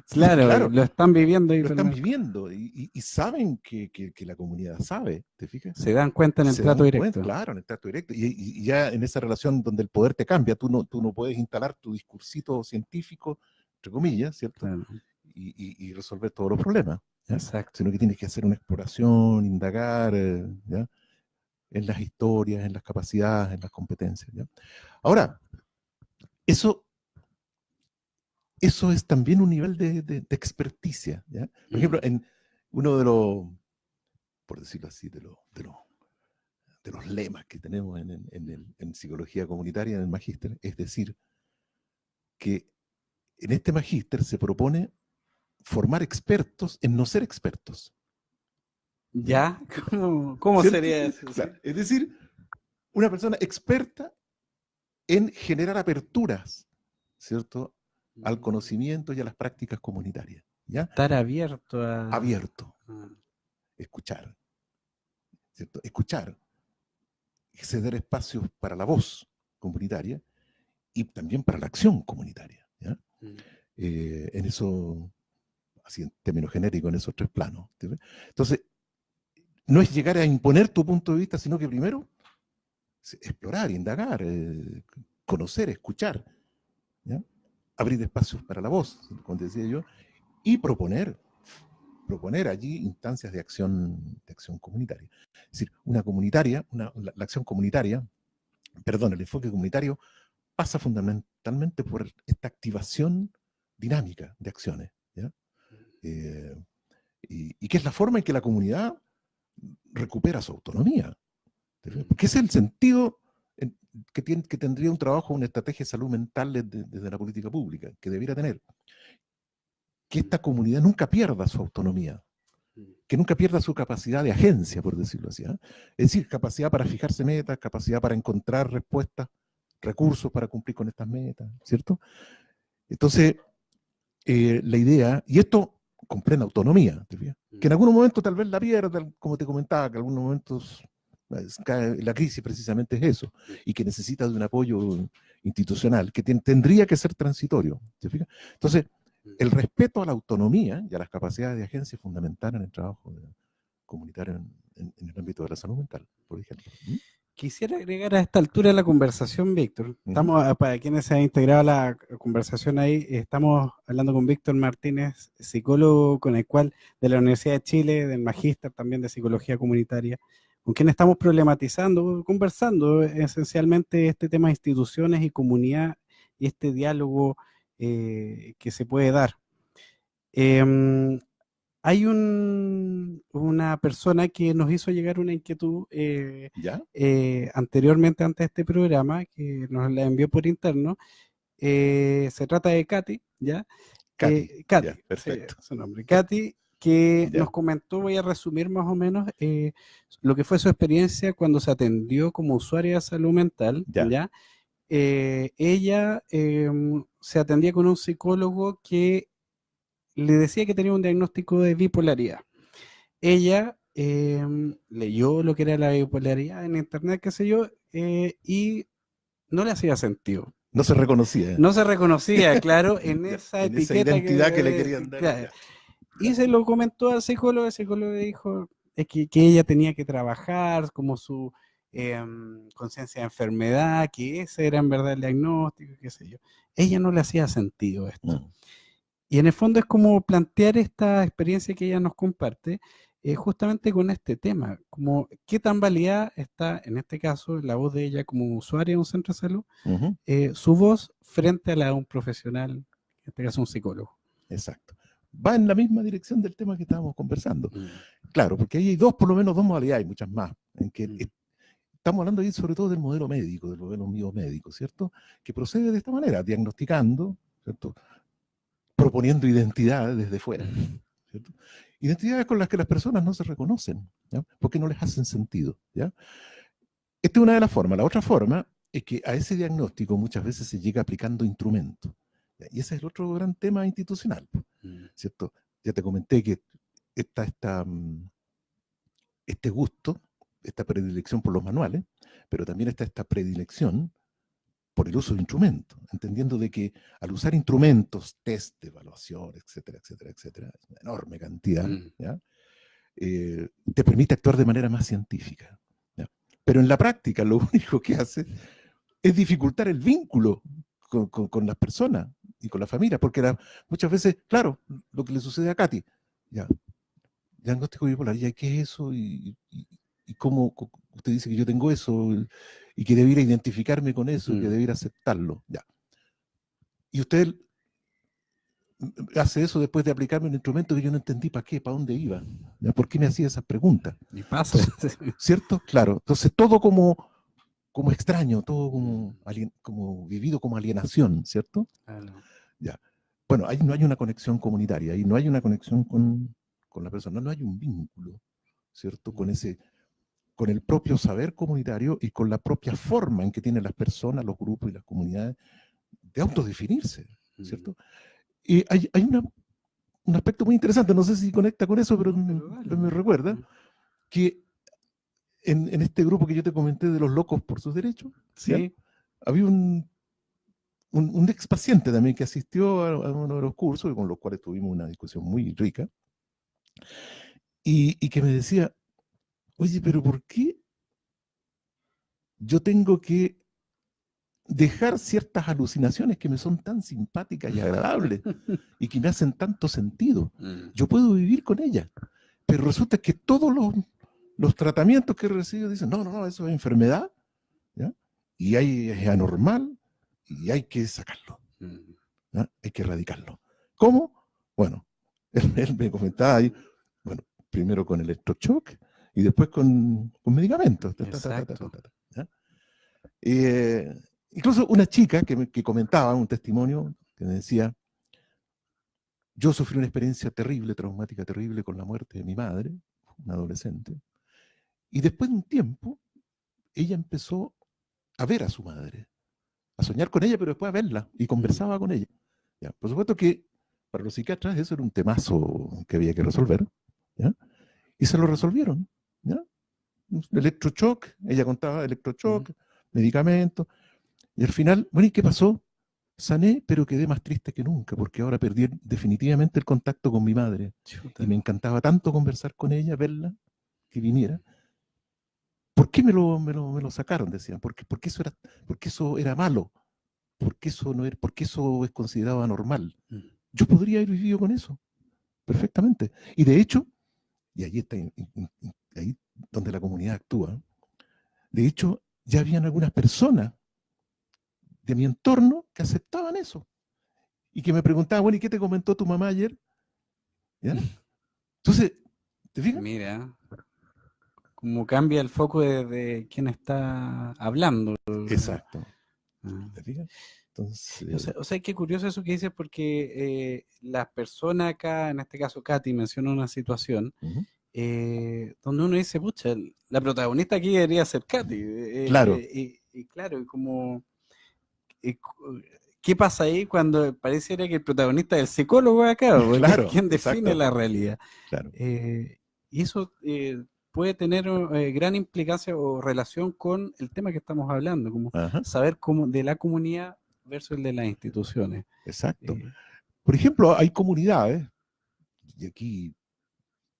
Claro, lo están viviendo. Lo están viviendo y saben que la comunidad sabe, ¿te fijas? Se dan cuenta en el trato directo. Claro, en el trato directo. Y ya en esa relación donde el poder te cambia, tú no puedes instalar tu discursito científico, entre comillas, ¿cierto? Claro. Y resolver todos los problemas. ¿Ya? Exacto. Sino que tienes que hacer una exploración, indagar, ¿ya? En las historias, en las capacidades, en las competencias. ¿Ya? Ahora, eso es también un nivel de experticia. ¿Ya? Por ejemplo, en uno de los, por decirlo así, de los lemas que tenemos en psicología comunitaria, en el magíster, es decir, que en este magíster se propone formar expertos en no ser expertos. ¿Ya? ¿Cómo sería eso? Claro. Es decir, una persona experta en generar aperturas, ¿cierto?, al conocimiento y a las prácticas comunitarias. ¿Ya? Estar abierto a... Abierto. Escuchar. ¿Cierto? Escuchar. Ceder espacios para la voz comunitaria y también para la acción comunitaria. ¿Ya? En eso, así en términos genéricos, en esos tres planos. ¿Sí? Entonces, no es llegar a imponer tu punto de vista, sino que primero explorar, indagar, conocer, escuchar, ¿ya? Abrir espacios para la voz, como decía yo, y proponer allí instancias de acción comunitaria. Es decir, la acción comunitaria, el enfoque comunitario pasa fundamentalmente por esta activación dinámica de acciones, ¿ya? Y que es la forma en que la comunidad recupera su autonomía. Porque ese es el sentido que tendría un trabajo, una estrategia de salud mental desde la política pública, que debiera tener. Que esta comunidad nunca pierda su autonomía, que nunca pierda su capacidad de agencia, por decirlo así. ¿Eh? Es decir, capacidad para fijarse metas, capacidad para encontrar respuestas, recursos para cumplir con estas metas, ¿cierto? Entonces, la idea, y esto comprende autonomía, que en algunos momentos tal vez la pierda, como te comentaba, que en algunos momentos la crisis precisamente es eso, y que necesita de un apoyo institucional, que tendría que ser transitorio. ¿Te fijas? Entonces, el respeto a la autonomía y a las capacidades de agencia es fundamental en el trabajo comunitario en el ámbito de la salud mental, por ejemplo. Quisiera agregar a esta altura de la conversación, Víctor. Estamos, para quienes se han integrado a la conversación ahí, estamos hablando con Víctor Martínez, psicólogo con el cual de la Universidad de Chile, del Magíster también de Psicología Comunitaria, con quien estamos problematizando, conversando esencialmente este tema de instituciones y comunidad y este diálogo que se puede dar. Hay una persona que nos hizo llegar una inquietud anteriormente, antes de este programa, que nos la envió por interno. Se trata de Katy, ¿ya? Katy, ya, perfecto. Su nombre, Katy, que nos comentó, voy a resumir más o menos, lo que fue su experiencia cuando se atendió como usuaria de salud mental, ¿ya? Ella se atendía con un psicólogo que le decía que tenía un diagnóstico de bipolaridad. Ella leyó lo que era la bipolaridad en internet, qué sé yo, y no le hacía sentido. No se reconocía. No se reconocía, claro, en esa en etiqueta. Esa identidad que le querían dar. Claro. Y se lo comentó al psicólogo, el psicólogo le dijo que ella tenía que trabajar como su conciencia de enfermedad, que ese era en verdad el diagnóstico, qué sé yo. Ella no le hacía sentido esto. Y en el fondo es como plantear esta experiencia que ella nos comparte, justamente con este tema, como qué tan validada está, en este caso, la voz de ella como usuaria de un centro de salud, su voz frente a la de un profesional, en este caso un psicólogo. Exacto. Va en la misma dirección del tema que estábamos conversando. Claro, porque ahí hay por lo menos dos modalidades, hay muchas más, en que estamos hablando ahí sobre todo del modelo médico, del modelo biomédico, ¿cierto? Que procede de esta manera, diagnosticando, ¿cierto? Proponiendo identidades desde fuera, ¿cierto? Identidades con las que las personas no se reconocen, ¿ya? Porque no les hacen sentido, ¿ya? Esta es una de las formas. La otra forma es que a ese diagnóstico muchas veces se llega aplicando instrumentos, ¿ya? Y ese es el otro gran tema institucional, ¿cierto? Ya te comenté que está este gusto, esta predilección por los manuales, pero también está esta predilección por el uso de instrumentos, entendiendo de que al usar instrumentos, test de evaluación, etcétera, etcétera, etcétera, una enorme cantidad, ¿ya? Te permite actuar de manera más científica, ¿ya? Pero en la práctica lo único que hace es dificultar el vínculo con las personas y con la familia, porque muchas veces, claro, lo que le sucede a Katy, ya, diagnóstico bipolar, ¿ya qué es eso? ¿Y cómo usted dice que yo tengo eso? Y que debiera identificarme con eso, que debiera aceptarlo, ya. Y usted hace eso después de aplicarme un instrumento que yo no entendí para qué, para dónde iba, ¿ya? ¿Por qué me hacía esas preguntas? Y pasa. ¿Cierto? Claro. Entonces todo como extraño, todo como vivido como alienación, ¿cierto? Claro. Ya. bueno, ahí no hay una conexión comunitaria, ahí no hay una conexión con la persona, no hay un vínculo, ¿cierto? Con el propio saber comunitario y con la propia forma en que tienen las personas, los grupos y las comunidades de autodefinirse, ¿cierto? Y hay un aspecto muy interesante, no sé si conecta con eso, pero me recuerda que en este grupo que yo te comenté de los locos por sus derechos, Sí. había un ex paciente también que asistió a uno de los cursos y con los cuales tuvimos una discusión muy rica y que me decía, oye, pero ¿por qué yo tengo que dejar ciertas alucinaciones que me son tan simpáticas y agradables y que me hacen tanto sentido? Yo puedo vivir con ellas, pero resulta que todos los tratamientos que he recibido dicen, no, eso es enfermedad, ¿ya? Y es anormal y hay que sacarlo, ¿ya? Hay que erradicarlo. ¿Cómo? Bueno, él me comentaba ahí, bueno, primero con electroshock y después con medicamentos. Exacto. ¿Ya? Incluso una chica que comentaba un testimonio que me decía, yo sufrí una experiencia terrible, traumática, terrible con la muerte de mi madre, una adolescente, y después de un tiempo, ella empezó a ver a su madre, a soñar con ella, pero después a verla, y conversaba con ella. ¿Ya? Por supuesto que para los psiquiatras eso era un temazo que había que resolver, ¿ya? Y se lo resolvieron, ¿ya? Electroshock, ella contaba electroshock, medicamentos, y al final, bueno, ¿y qué pasó? Sané, pero quedé más triste que nunca, porque ahora perdí definitivamente el contacto con mi madre. Chuta. Y me encantaba tanto conversar con ella, verla, que viniera. ¿Por qué me lo sacaron? Decían. Porque eso era malo. Porque eso, no era, porque eso es considerado anormal. Yo podría haber vivido con eso, perfectamente. Y de hecho, y ahí está ahí donde la comunidad actúa, de hecho, ya habían algunas personas de mi entorno que aceptaban eso. Y que me preguntaban, bueno, ¿y qué te comentó tu mamá ayer? ¿Ya? Entonces, ¿te fijas? Mira, como cambia el foco de quién está hablando. Exacto. Ah. ¿Te fijas? Entonces, O sea, qué curioso eso que dices porque las personas acá, en este caso Katy, menciona una situación donde uno dice, pucha, la protagonista aquí debería ser Katy. claro, Y claro, y como, eh, cu- ¿qué pasa ahí cuando pareciera que el protagonista es el psicólogo acá, porque es claro, quien define exacto, la realidad? claro. Y eso puede tener gran implicancia o relación con el tema que estamos hablando, como Ajá, saber cómo de la comunidad versus el de las instituciones. exacto. Eh, Por ejemplo, hay comunidades, y aquí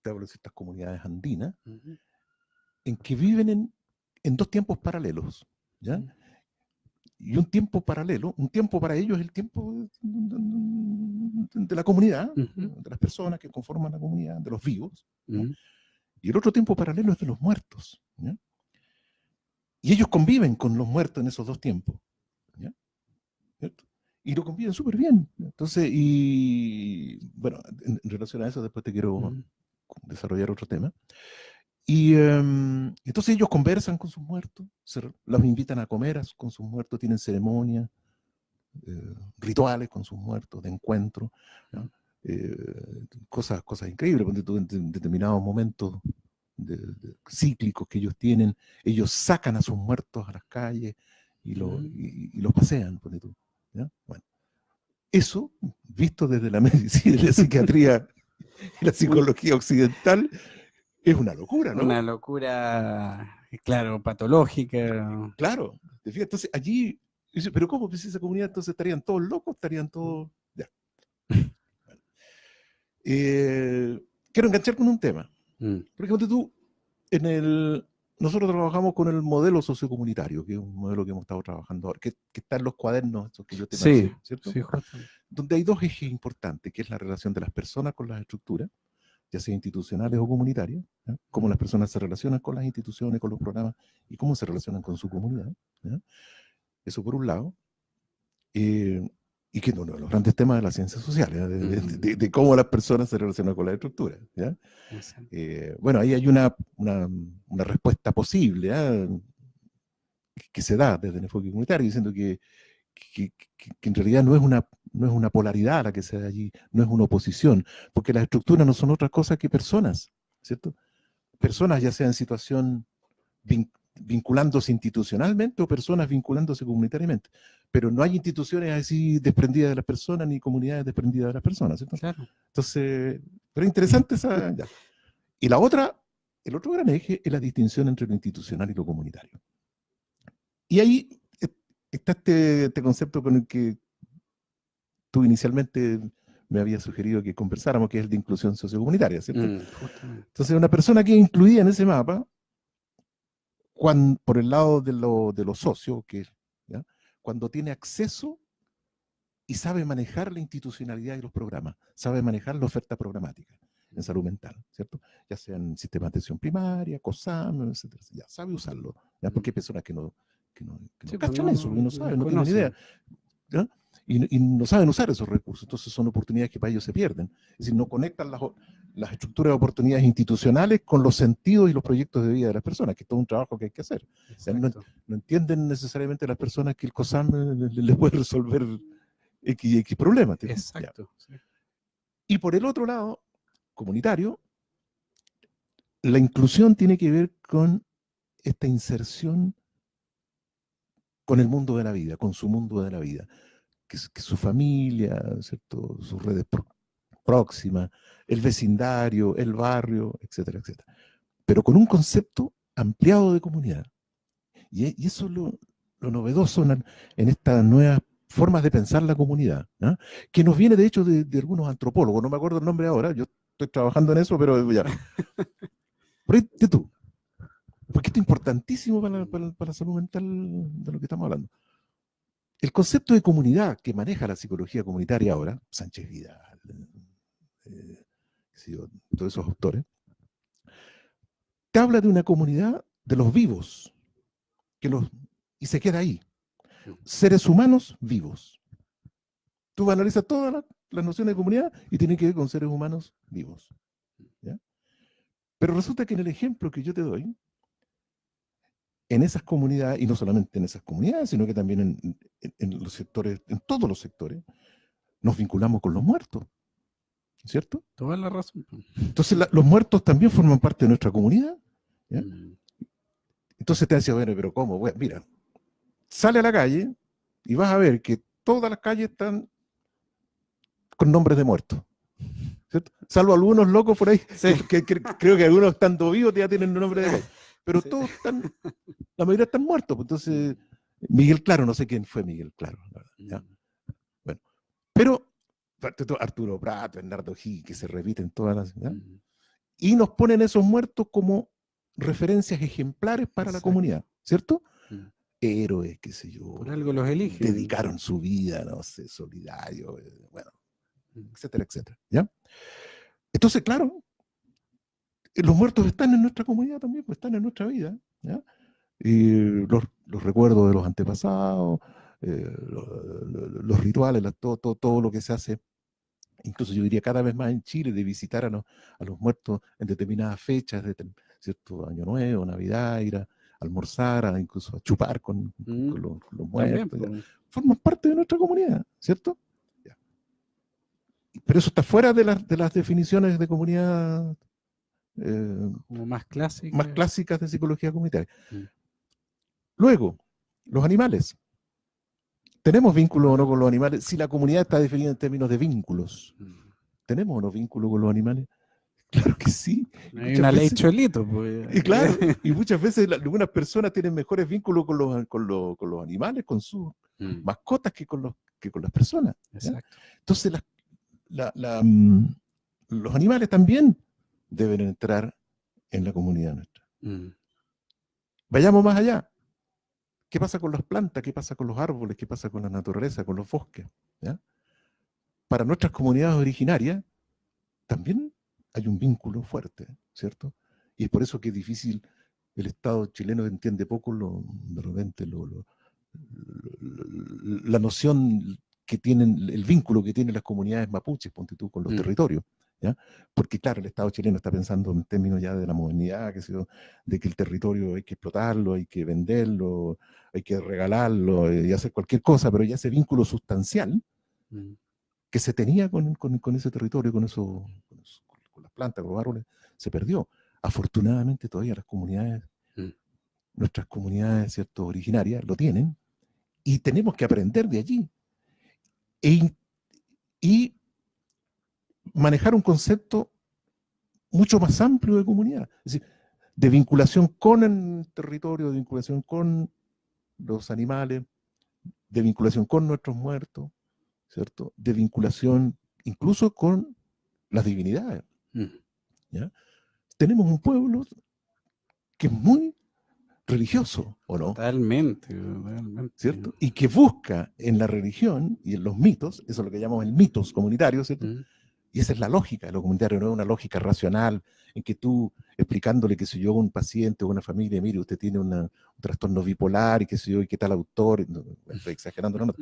te hablo de ciertas comunidades andinas, Ujú. en que viven en dos tiempos paralelos, ¿ya? Y un tiempo paralelo, un tiempo para ellos es el tiempo de la comunidad, Ujú. de las personas que conforman la comunidad, de los vivos, ¿ya? Ujú. Y el otro tiempo paralelo es de los muertos, ¿ya? Y ellos conviven con los muertos en esos dos tiempos, ¿ya? ¿Cierto? Y lo conviven súper bien. Entonces, y bueno, en relación a eso, después te quiero Ujú. desarrollar otro tema. Y entonces ellos conversan con sus muertos, los invitan a comer con sus muertos, tienen ceremonias, rituales con sus muertos, de encuentro, ¿no? Cosas increíbles, porque tú en determinados momentos cíclicos que ellos tienen, ellos sacan a sus muertos a las calles y los pasean, ponte tú, ¿ya? Bueno, eso, visto desde la medicina y la psiquiatría y la psicología occidental, es una locura, ¿no? Una locura, claro, patológica. Claro, ¿te fijas? Entonces allí, dice, pero ¿cómo? Pues esa comunidad entonces estarían todos locos, estarían todos... Ya. Bueno. Quiero enganchar con un tema. Mm. Por ejemplo, nosotros trabajamos con el modelo sociocomunitario, que es un modelo que hemos estado trabajando ahora, que está en los cuadernos esos que yo te Sí, pasé, ¿cierto? sí, justo. Donde hay dos ejes importantes, que es la relación de las personas con las estructuras, ya sea institucionales o comunitarias, ¿ya? Cómo las personas se relacionan con las instituciones, con los programas, y cómo se relacionan con su comunidad, ¿ya? Eso por un lado. Y que es uno de los grandes temas de las ciencias sociales, ¿eh? De cómo las personas se relacionan con la estructura, ¿ya? Bueno, ahí hay una respuesta posible, ¿eh? Que se da desde el enfoque comunitario, diciendo que que en realidad no es una polaridad la que se da allí, no es una oposición, porque las estructuras no son otra cosa que personas, ¿cierto? Personas ya sea en situación vinculándose institucionalmente o personas vinculándose comunitariamente. Pero no hay instituciones así desprendidas de las personas ni comunidades desprendidas de las personas, ¿cierto? Claro. Entonces, pero interesante esa... Ya. Y la otra, el otro gran eje es la distinción entre lo institucional y lo comunitario. Y ahí está este concepto con el que tú inicialmente me habías sugerido que conversáramos, que es el de inclusión sociocomunitaria, ¿cierto? Justamente. Entonces, una persona que es incluida en ese mapa, por el lado de lo socio, ¿ya? Cuando tiene acceso y sabe manejar la institucionalidad y los programas, sabe manejar la oferta programática en salud mental, ¿cierto? Ya sea en sistema de atención primaria, COSAM, etcétera, ya sabe usarlo, ¿ya? Porque hay personas que no Sí, pues cachan eso, no saben, no tienen conocen. idea, ¿ya? Y no saben usar esos recursos, entonces son oportunidades que para ellos se pierden. Es decir, no conectan las estructuras de oportunidades institucionales con los sentidos y los proyectos de vida de las personas, que es todo un trabajo que hay que hacer. O sea, no entienden necesariamente las personas que el COSAM les puede resolver X problemas. Exacto. Sí. Y por el otro lado, comunitario, la inclusión tiene que ver con esta inserción con el mundo de la vida, con su mundo de la vida, que su familia, ¿cierto? Sus redes próximas, el vecindario, el barrio, etcétera, etcétera. Pero con un concepto ampliado de comunidad. Y eso es lo novedoso en estas nuevas formas de pensar la comunidad, ¿no? Que nos viene de hecho de algunos antropólogos, no me acuerdo el nombre ahora, yo estoy trabajando en eso, pero ya. Por ahí tú. Porque esto es importantísimo para la salud mental de lo que estamos hablando. El concepto de comunidad que maneja la psicología comunitaria ahora, Sánchez Vidal, todos esos autores, te habla de una comunidad de los vivos, y se queda ahí. Seres humanos vivos. Tú analizas todas las nociones de comunidad y tienen que ver con seres humanos vivos, ¿ya? Pero resulta que en el ejemplo que yo te doy, en esas comunidades, y no solamente en esas comunidades, sino que también en los sectores, en todos los sectores, nos vinculamos con los muertos, ¿cierto? Toda la razón. Entonces los muertos también forman parte de nuestra comunidad, ¿ya? Entonces te decía, bueno, pero ¿cómo? Bueno, mira, sale a la calle y vas a ver que todas las calles están con nombres de muertos, ¿cierto? Salvo algunos locos por ahí, sí. que creo que algunos estando vivos ya tienen nombre de calle, pero sí. Todos están, la mayoría están muertos. Entonces, Miguel Claro, no sé quién fue Miguel Claro, la verdad, ¿ya? Bueno, pero Arturo Prat, Bernardo Gil, que se repiten todas las, ¿ya? Y nos ponen esos muertos como referencias ejemplares para la comunidad, ¿cierto? Héroes, qué sé yo. Por algo los eligen. Dedicaron su vida, no sé, solidario, bueno, etcétera, etcétera, ¿ya? Entonces, claro, los muertos están en nuestra comunidad también, pues están en nuestra vida, ¿ya? Y los recuerdos de los antepasados, los rituales, todo lo que se hace, incluso yo diría cada vez más en Chile, de visitar a los muertos en determinadas fechas, ¿cierto? Año Nuevo, Navidad, ir a almorzar, incluso a chupar con los muertos. También, forman parte de nuestra comunidad, ¿cierto? Ya. Pero eso está fuera de las definiciones de comunidad como más clásicas de psicología comunitaria. Luego, los animales. ¿Tenemos vínculos o no con los animales? Si la comunidad está definida en términos de vínculos, ¿tenemos o no vínculos con los animales? Claro que sí. Hay una ley Cholito, pues. Y claro, y muchas veces algunas personas tienen mejores vínculos con los animales, con sus mascotas, que con las personas. Exacto. Entonces, los animales también deben entrar en la comunidad nuestra. Vayamos más allá. ¿Qué pasa con las plantas? ¿Qué pasa con los árboles? ¿Qué pasa con la naturaleza? ¿Con los bosques? ¿Ya? Para nuestras comunidades originarias también hay un vínculo fuerte, ¿cierto? Y es por eso que es difícil, el Estado chileno entiende poco de repente la noción que tienen, el vínculo que tienen las comunidades mapuches, ponte tú, con los territorios, ¿ya? Porque claro, el Estado chileno está pensando en términos ya de la modernidad, de que el territorio hay que explotarlo, hay que venderlo, hay que regalarlo y hacer cualquier cosa, pero ya ese vínculo sustancial que se tenía con ese territorio, con las plantas, con los árboles, se perdió. Afortunadamente todavía las comunidades, nuestras comunidades, ¿cierto?, originarias, lo tienen, y tenemos que aprender de allí. Y manejar un concepto mucho más amplio de comunidad, es decir, de vinculación con el territorio, de vinculación con los animales, de vinculación con nuestros muertos, ¿cierto? De vinculación incluso con las divinidades. ¿Ya? Tenemos un pueblo que es muy religioso, ¿o no? Totalmente. ¿Cierto? Y que busca en la religión y en los mitos, eso es lo que llamamos el mitos comunitario, ¿cierto? Y esa es la lógica de lo comunitario, no es una lógica racional en que tú, explicándole que si yo a un paciente o una familia, mire, usted tiene un trastorno bipolar y qué sé yo, y qué tal autor, no, estoy exagerando, no.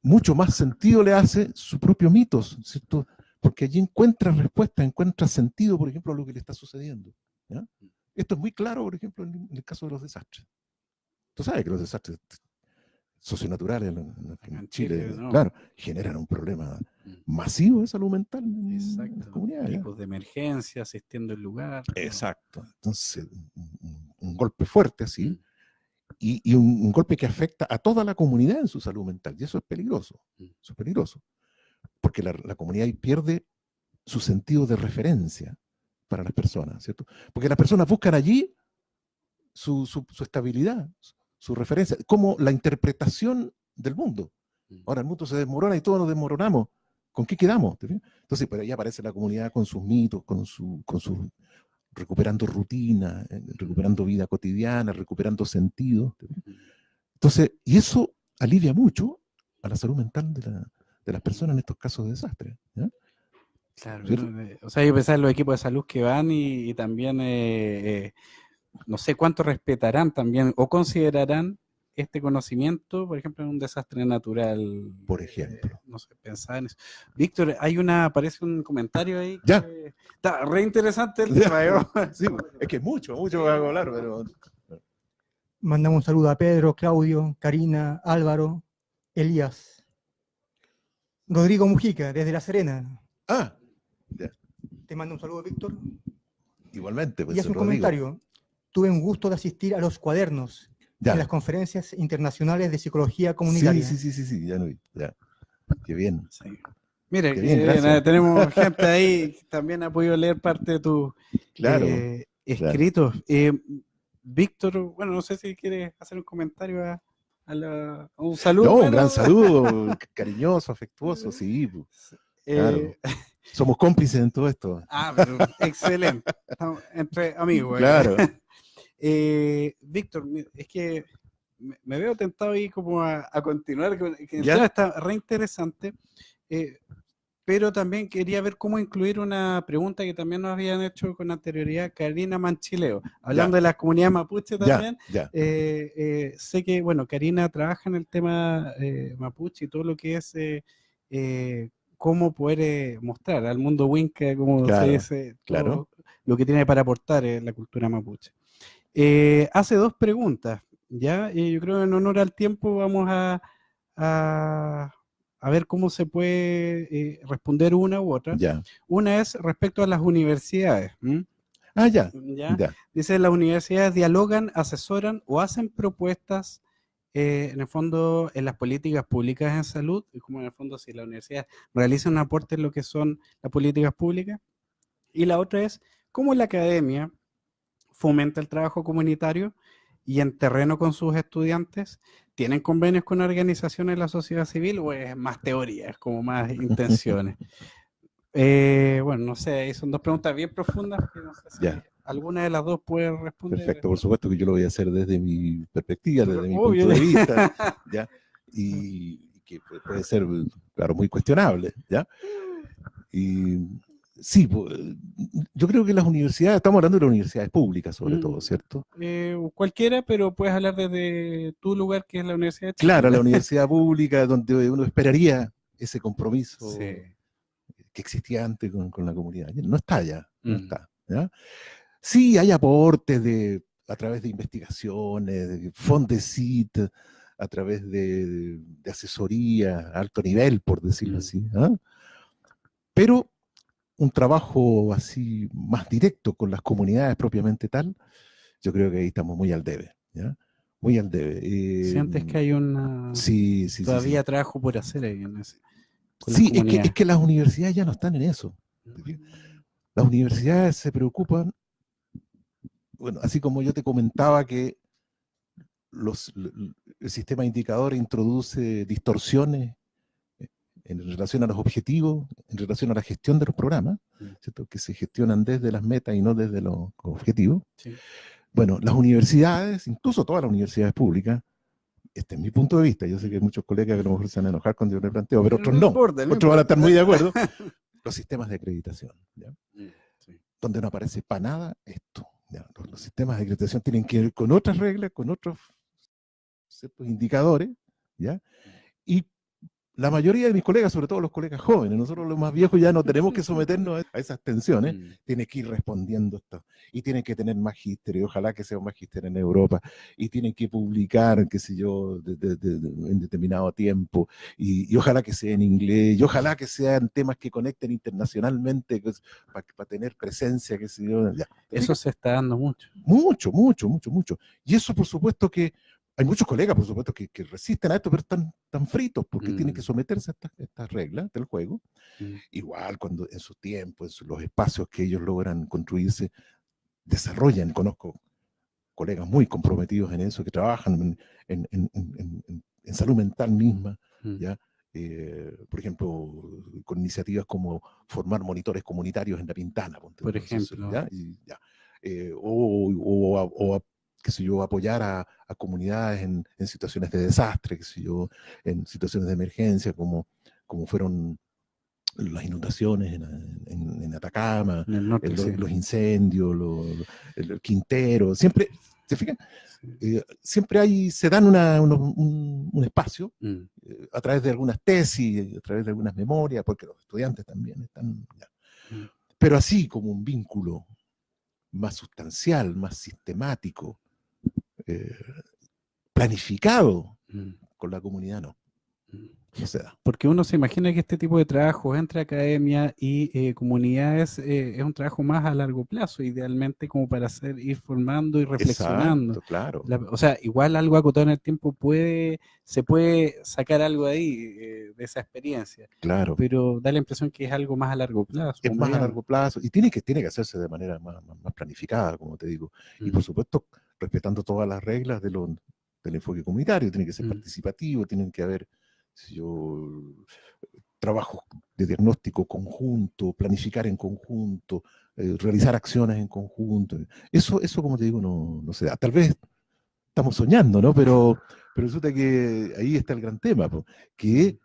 Mucho más sentido le hace su propio mitos, ¿cierto? Porque allí encuentra respuesta, encuentra sentido, por ejemplo, a lo que le está sucediendo. ¿Ya? Esto es muy claro, por ejemplo, en el caso de los desastres. Tú sabes que los desastres socionaturales en Chile, ¿no? Claro, generan un problema masivo de salud mental en las comunidades. Equipos de emergencia, asistiendo el lugar. Exacto. Entonces, un golpe fuerte así, y un golpe que afecta a toda la comunidad en su salud mental, y eso es peligroso. Eso es peligroso. Porque la comunidad pierde su sentido de referencia para las personas, ¿cierto? Porque las personas buscan allí su estabilidad, su referencia, como la interpretación del mundo. Ahora el mundo se desmorona y todos nos desmoronamos. ¿Con qué quedamos? Entonces, pero ahí aparece la comunidad con sus mitos, con su recuperando rutina, recuperando vida cotidiana, recuperando sentido. Entonces, y eso alivia mucho a la salud mental de las personas en estos casos de desastre. ¿Ya? Claro, o sea, yo pensaba en los equipos de salud que van y también no sé cuánto respetarán también o considerarán este conocimiento, por ejemplo, en un desastre natural. Por ejemplo. No sé, pensaba en eso. Víctor, aparece un comentario ahí. Ya. Está re interesante el tema. Sí, es que mucho va a hablar, pero... Mandamos un saludo a Pedro, Claudio, Karina, Álvaro, Elías. Rodrigo Mujica, desde La Serena. Ah, ya. Te mando un saludo, Víctor. Igualmente. Pues, y hace un comentario. Tuve un gusto de asistir a los cuadernos en las conferencias internacionales de psicología comunitaria. Sí, ya lo vi. Ya. Qué bien. Sí. Mire, tenemos gente ahí que también ha podido leer parte de tus escritos. Claro. Víctor, bueno, no sé si quieres hacer un comentario un saludo. No, un gran saludo, cariñoso, afectuoso, sí. Claro. Somos cómplices en todo esto. Pero excelente. Estamos entre amigos. Claro. Víctor, es que me veo tentado ahí como a continuar, que el tema está re interesante, pero también quería ver cómo incluir una pregunta que también nos habían hecho con anterioridad Karina Manchileo, hablando de la comunidad mapuche también. Sé que, bueno, Karina trabaja en el tema mapuche y todo lo que es cómo poder mostrar al mundo Winca, como se dice, todo lo que tiene para aportar la cultura mapuche. Hace dos preguntas, ¿ya? Yo creo que en honor al tiempo vamos a ver cómo se puede responder una u otra. Ya. Una es respecto a las universidades. Ya. Dice, las universidades dialogan, asesoran o hacen propuestas en el fondo en las políticas públicas en salud, y como en el fondo si la universidad realiza un aporte en lo que son las políticas públicas. Y la otra es cómo la academia fomenta el trabajo comunitario y en terreno con sus estudiantes. ¿Tienen convenios con organizaciones de la sociedad civil o es más teoría, es como más intenciones? Bueno, no sé, ahí son dos preguntas bien profundas, que no sé si alguna de las dos puede responder. Perfecto, por supuesto que yo lo voy a hacer desde mi perspectiva, desde mi punto de vista, ¿ya? Y que puede ser, claro, muy cuestionable, ¿ya? Y sí, yo creo que las universidades, estamos hablando de las universidades públicas sobre todo, ¿cierto? Cualquiera, pero puedes hablar desde tu lugar, que es la Universidad de Chile. Claro, la universidad pública, donde uno esperaría ese compromiso que existía antes con la comunidad. No está ya, no Mm. está. ¿Ya? Sí, hay aportes a través de investigaciones, de Fondesit, a través de asesoría a alto nivel, por decirlo así. ¿Ah? Pero un trabajo así más directo con las comunidades propiamente tal, yo creo que ahí estamos muy al debe. ¿Ya? Muy al debe. ¿Sientes que hay Sí, sí, sí, todavía sí. trabajo por hacer ahí con las Sí, es comunidades? que las universidades ya no están en eso. Las universidades se preocupan, bueno, así como yo te comentaba que el sistema de indicadores introduce distorsiones en relación a los objetivos, en relación a la gestión de los programas, ¿cierto? Que se gestionan desde las metas y no desde los objetivos. Sí. Bueno, las universidades, incluso todas las universidades públicas, este es mi punto de vista, yo sé que hay muchos colegas que a lo mejor se van a enojar cuando yo le planteo, pero otros no, otros van a estar muy de acuerdo, los sistemas de acreditación, ¿ya? Sí. Donde no aparece para nada esto. ¿Ya? Los sistemas de acreditación tienen que ver con otras reglas, con otros ciertos indicadores, ¿ya? Y la mayoría de mis colegas, sobre todo los colegas jóvenes, nosotros los más viejos ya no tenemos que someternos a esas tensiones, tienen que ir respondiendo esto, y tienen que tener magíster, y ojalá que sea un magíster en Europa, y tienen que publicar, qué sé yo, en determinado tiempo, y ojalá que sea en inglés, y ojalá que sean temas que conecten internacionalmente, para tener presencia, qué sé yo. Ya. Eso se está dando mucho. Mucho, mucho, mucho, mucho. Y eso por supuesto que hay muchos colegas, por supuesto, que resisten a esto, pero están tan fritos porque tienen que someterse a estas reglas del juego. Igual cuando en su tiempo, en los espacios que ellos logran construirse, desarrollan, conozco colegas muy comprometidos en eso, que trabajan en salud mental misma, ¿ya? Por ejemplo, con iniciativas como formar monitores comunitarios en La Pintana, por ejemplo. ¿ya? O qué sé yo, apoyar a comunidades en situaciones de desastre, qué sé yo, en situaciones de emergencia, como fueron las inundaciones en Atacama, En el norte, sí. los incendios, el Quintero, siempre, ¿se fijan? Sí. Siempre se dan un espacio a través de algunas tesis, a través de algunas memorias, porque los estudiantes también están... Pero así como un vínculo más sustancial, más sistemático, planificado con la comunidad, no. No se da. Porque uno se imagina que este tipo de trabajos entre academia y comunidades es un trabajo más a largo plazo, idealmente como para ir formando y reflexionando. Exacto, claro. O sea, igual algo acotado en el tiempo se puede sacar algo de ahí, de esa experiencia. Claro. Pero da la impresión que es algo más a largo plazo. Es más a largo plazo y tiene que hacerse de manera más planificada, como te digo. Y por supuesto, respetando todas las reglas del enfoque comunitario, tiene que ser participativo, tienen que haber trabajos de diagnóstico conjunto, planificar en conjunto, realizar acciones en conjunto. Eso como te digo, no se da. Tal vez estamos soñando, ¿no? Pero resulta que ahí está el gran tema, que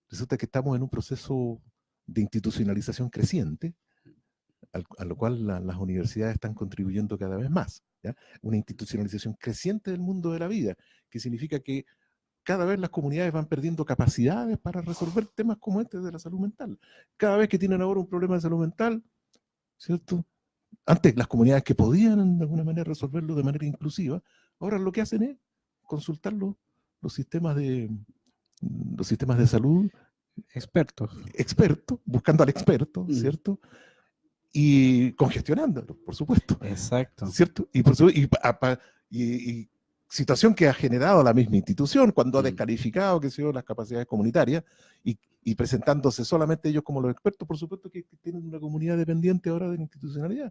resulta que estamos en un proceso de institucionalización creciente, a lo cual las universidades están contribuyendo cada vez más. ¿Ya? Una institucionalización creciente del mundo de la vida, que significa que cada vez las comunidades van perdiendo capacidades para resolver temas como este de la salud mental. Cada vez que tienen ahora un problema de salud mental, ¿cierto? Antes las comunidades que podían de alguna manera resolverlo de manera inclusiva, ahora lo que hacen es consultar los sistemas de salud. Expertos, buscando al experto, ¿cierto? Y congestionándolo, por supuesto. Exacto. ¿Cierto? Y situación que ha generado la misma institución cuando ha descalificado, qué sé yo, las capacidades comunitarias y presentándose solamente ellos como los expertos, por supuesto que tienen una comunidad dependiente ahora de la institucionalidad.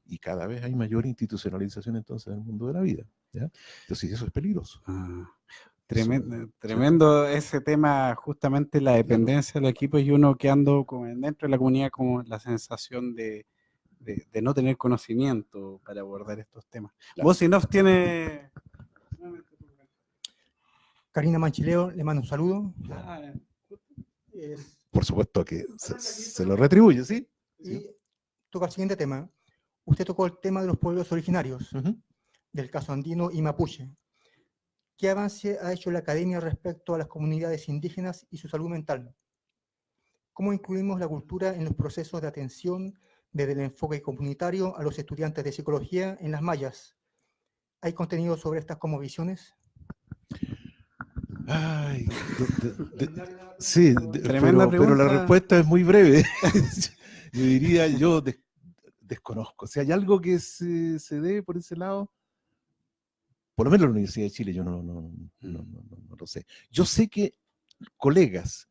Y cada vez hay mayor institucionalización entonces en el mundo de la vida. ¿Ya? Entonces eso es peligroso. Tremendo ese tema, justamente la dependencia de los equipos y uno quedando dentro de la comunidad como la sensación de no tener conocimiento para abordar estos temas. Claro. Vocinov tiene... Karina Manchileo, le mando un saludo. Por supuesto que se lo retribuye, ¿sí? Y toca el siguiente tema. Usted tocó el tema de los pueblos originarios, del caso andino y mapuche. ¿Qué avance ha hecho la academia respecto a las comunidades indígenas y su salud mental? ¿Cómo incluimos la cultura en los procesos de atención desde el enfoque comunitario a los estudiantes de psicología en las mallas? ¿Hay contenido sobre estas como visiones? Ay, sí, Tremenda pero la pregunta. respuesta es muy breve. Yo diría, desconozco. Si hay algo que se dé por ese lado, por lo menos en la Universidad de Chile, yo no lo sé. Yo sé que colegas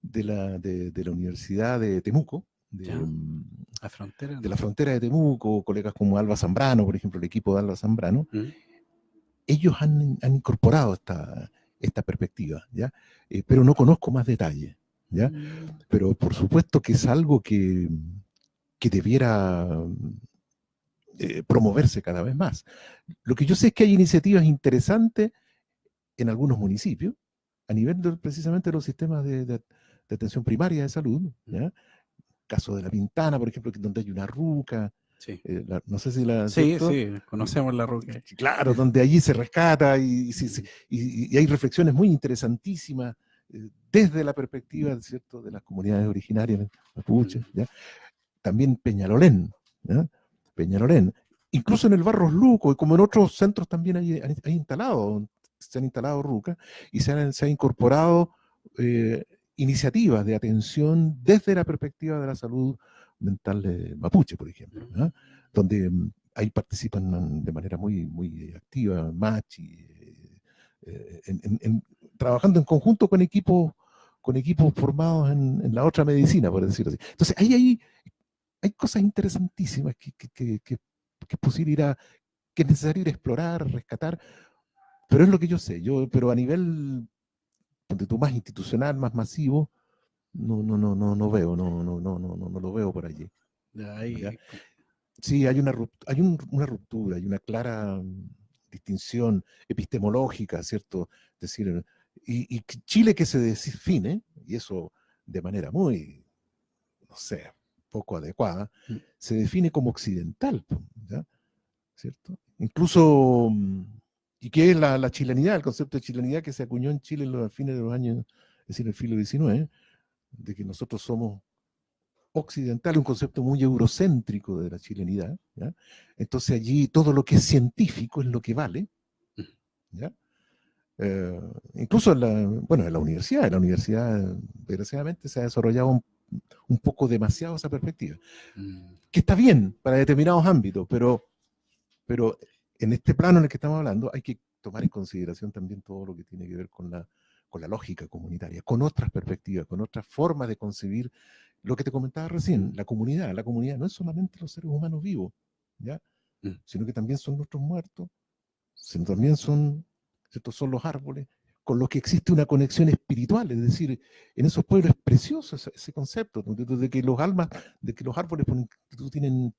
de la Universidad de Temuco, La frontera. de la frontera de Temuco, colegas como Alba Zambrano, por ejemplo, el equipo de Alba Zambrano, ellos han incorporado esta perspectiva, ¿ya? Pero no conozco más detalles, ¿ya? Pero por supuesto que es algo que debiera promoverse cada vez más. Lo que yo sé es que hay iniciativas interesantes en algunos municipios, a nivel precisamente de los sistemas de atención primaria de salud, ¿ya? Caso de La Pintana, por ejemplo, donde hay una ruca, Sí. no sé si la... Sí, ¿cierto? sí, conocemos la ruca. Claro, donde allí se rescata y hay reflexiones muy interesantísimas desde la perspectiva, ¿cierto?, de las comunidades originarias mapuches, ¿ya? También Peñalolén, ¿ya? Peñalolén, incluso en el Barros Luco y como en otros centros también se han instalado rucas y se ha incorporado iniciativas de atención desde la perspectiva de la salud mental de mapuche, por ejemplo, ¿ya? Donde ahí participan de manera muy, muy activa Machi, trabajando en conjunto con equipos formados en la otra medicina, por decirlo así. Entonces, ahí hay cosas interesantísimas que es posible que es necesario ir a explorar, rescatar, pero es lo que yo sé. Pero a nivel más institucional, más masivo, no veo, no lo veo por allí. ¿Ya? Sí, hay una ruptura, hay una clara distinción epistemológica, ¿cierto? Es decir, y Chile que se define, y eso de manera muy, no sé, poco adecuada, se define como occidental, ¿ya? ¿Cierto? Incluso, ¿y qué es la chilenidad? El concepto de chilenidad que se acuñó en Chile a fines de los años, es decir, el siglo XIX, de que nosotros somos occidental, un concepto muy eurocéntrico de la chilenidad, ¿ya? Entonces allí todo lo que es científico es lo que vale, ¿ya? Incluso en la universidad, desgraciadamente, se ha desarrollado un poco demasiado esa perspectiva, que está bien para determinados ámbitos, pero en este plano en el que estamos hablando hay que tomar en consideración también todo lo que tiene que ver con la lógica comunitaria, con otras perspectivas, con otras formas de concebir lo que te comentaba recién, la comunidad. La comunidad no es solamente los seres humanos vivos, ¿ya? Sino que también son nuestros muertos, sino también son los árboles, con los que existe una conexión espiritual, es decir, en esos pueblos es precioso ese concepto, de que los árboles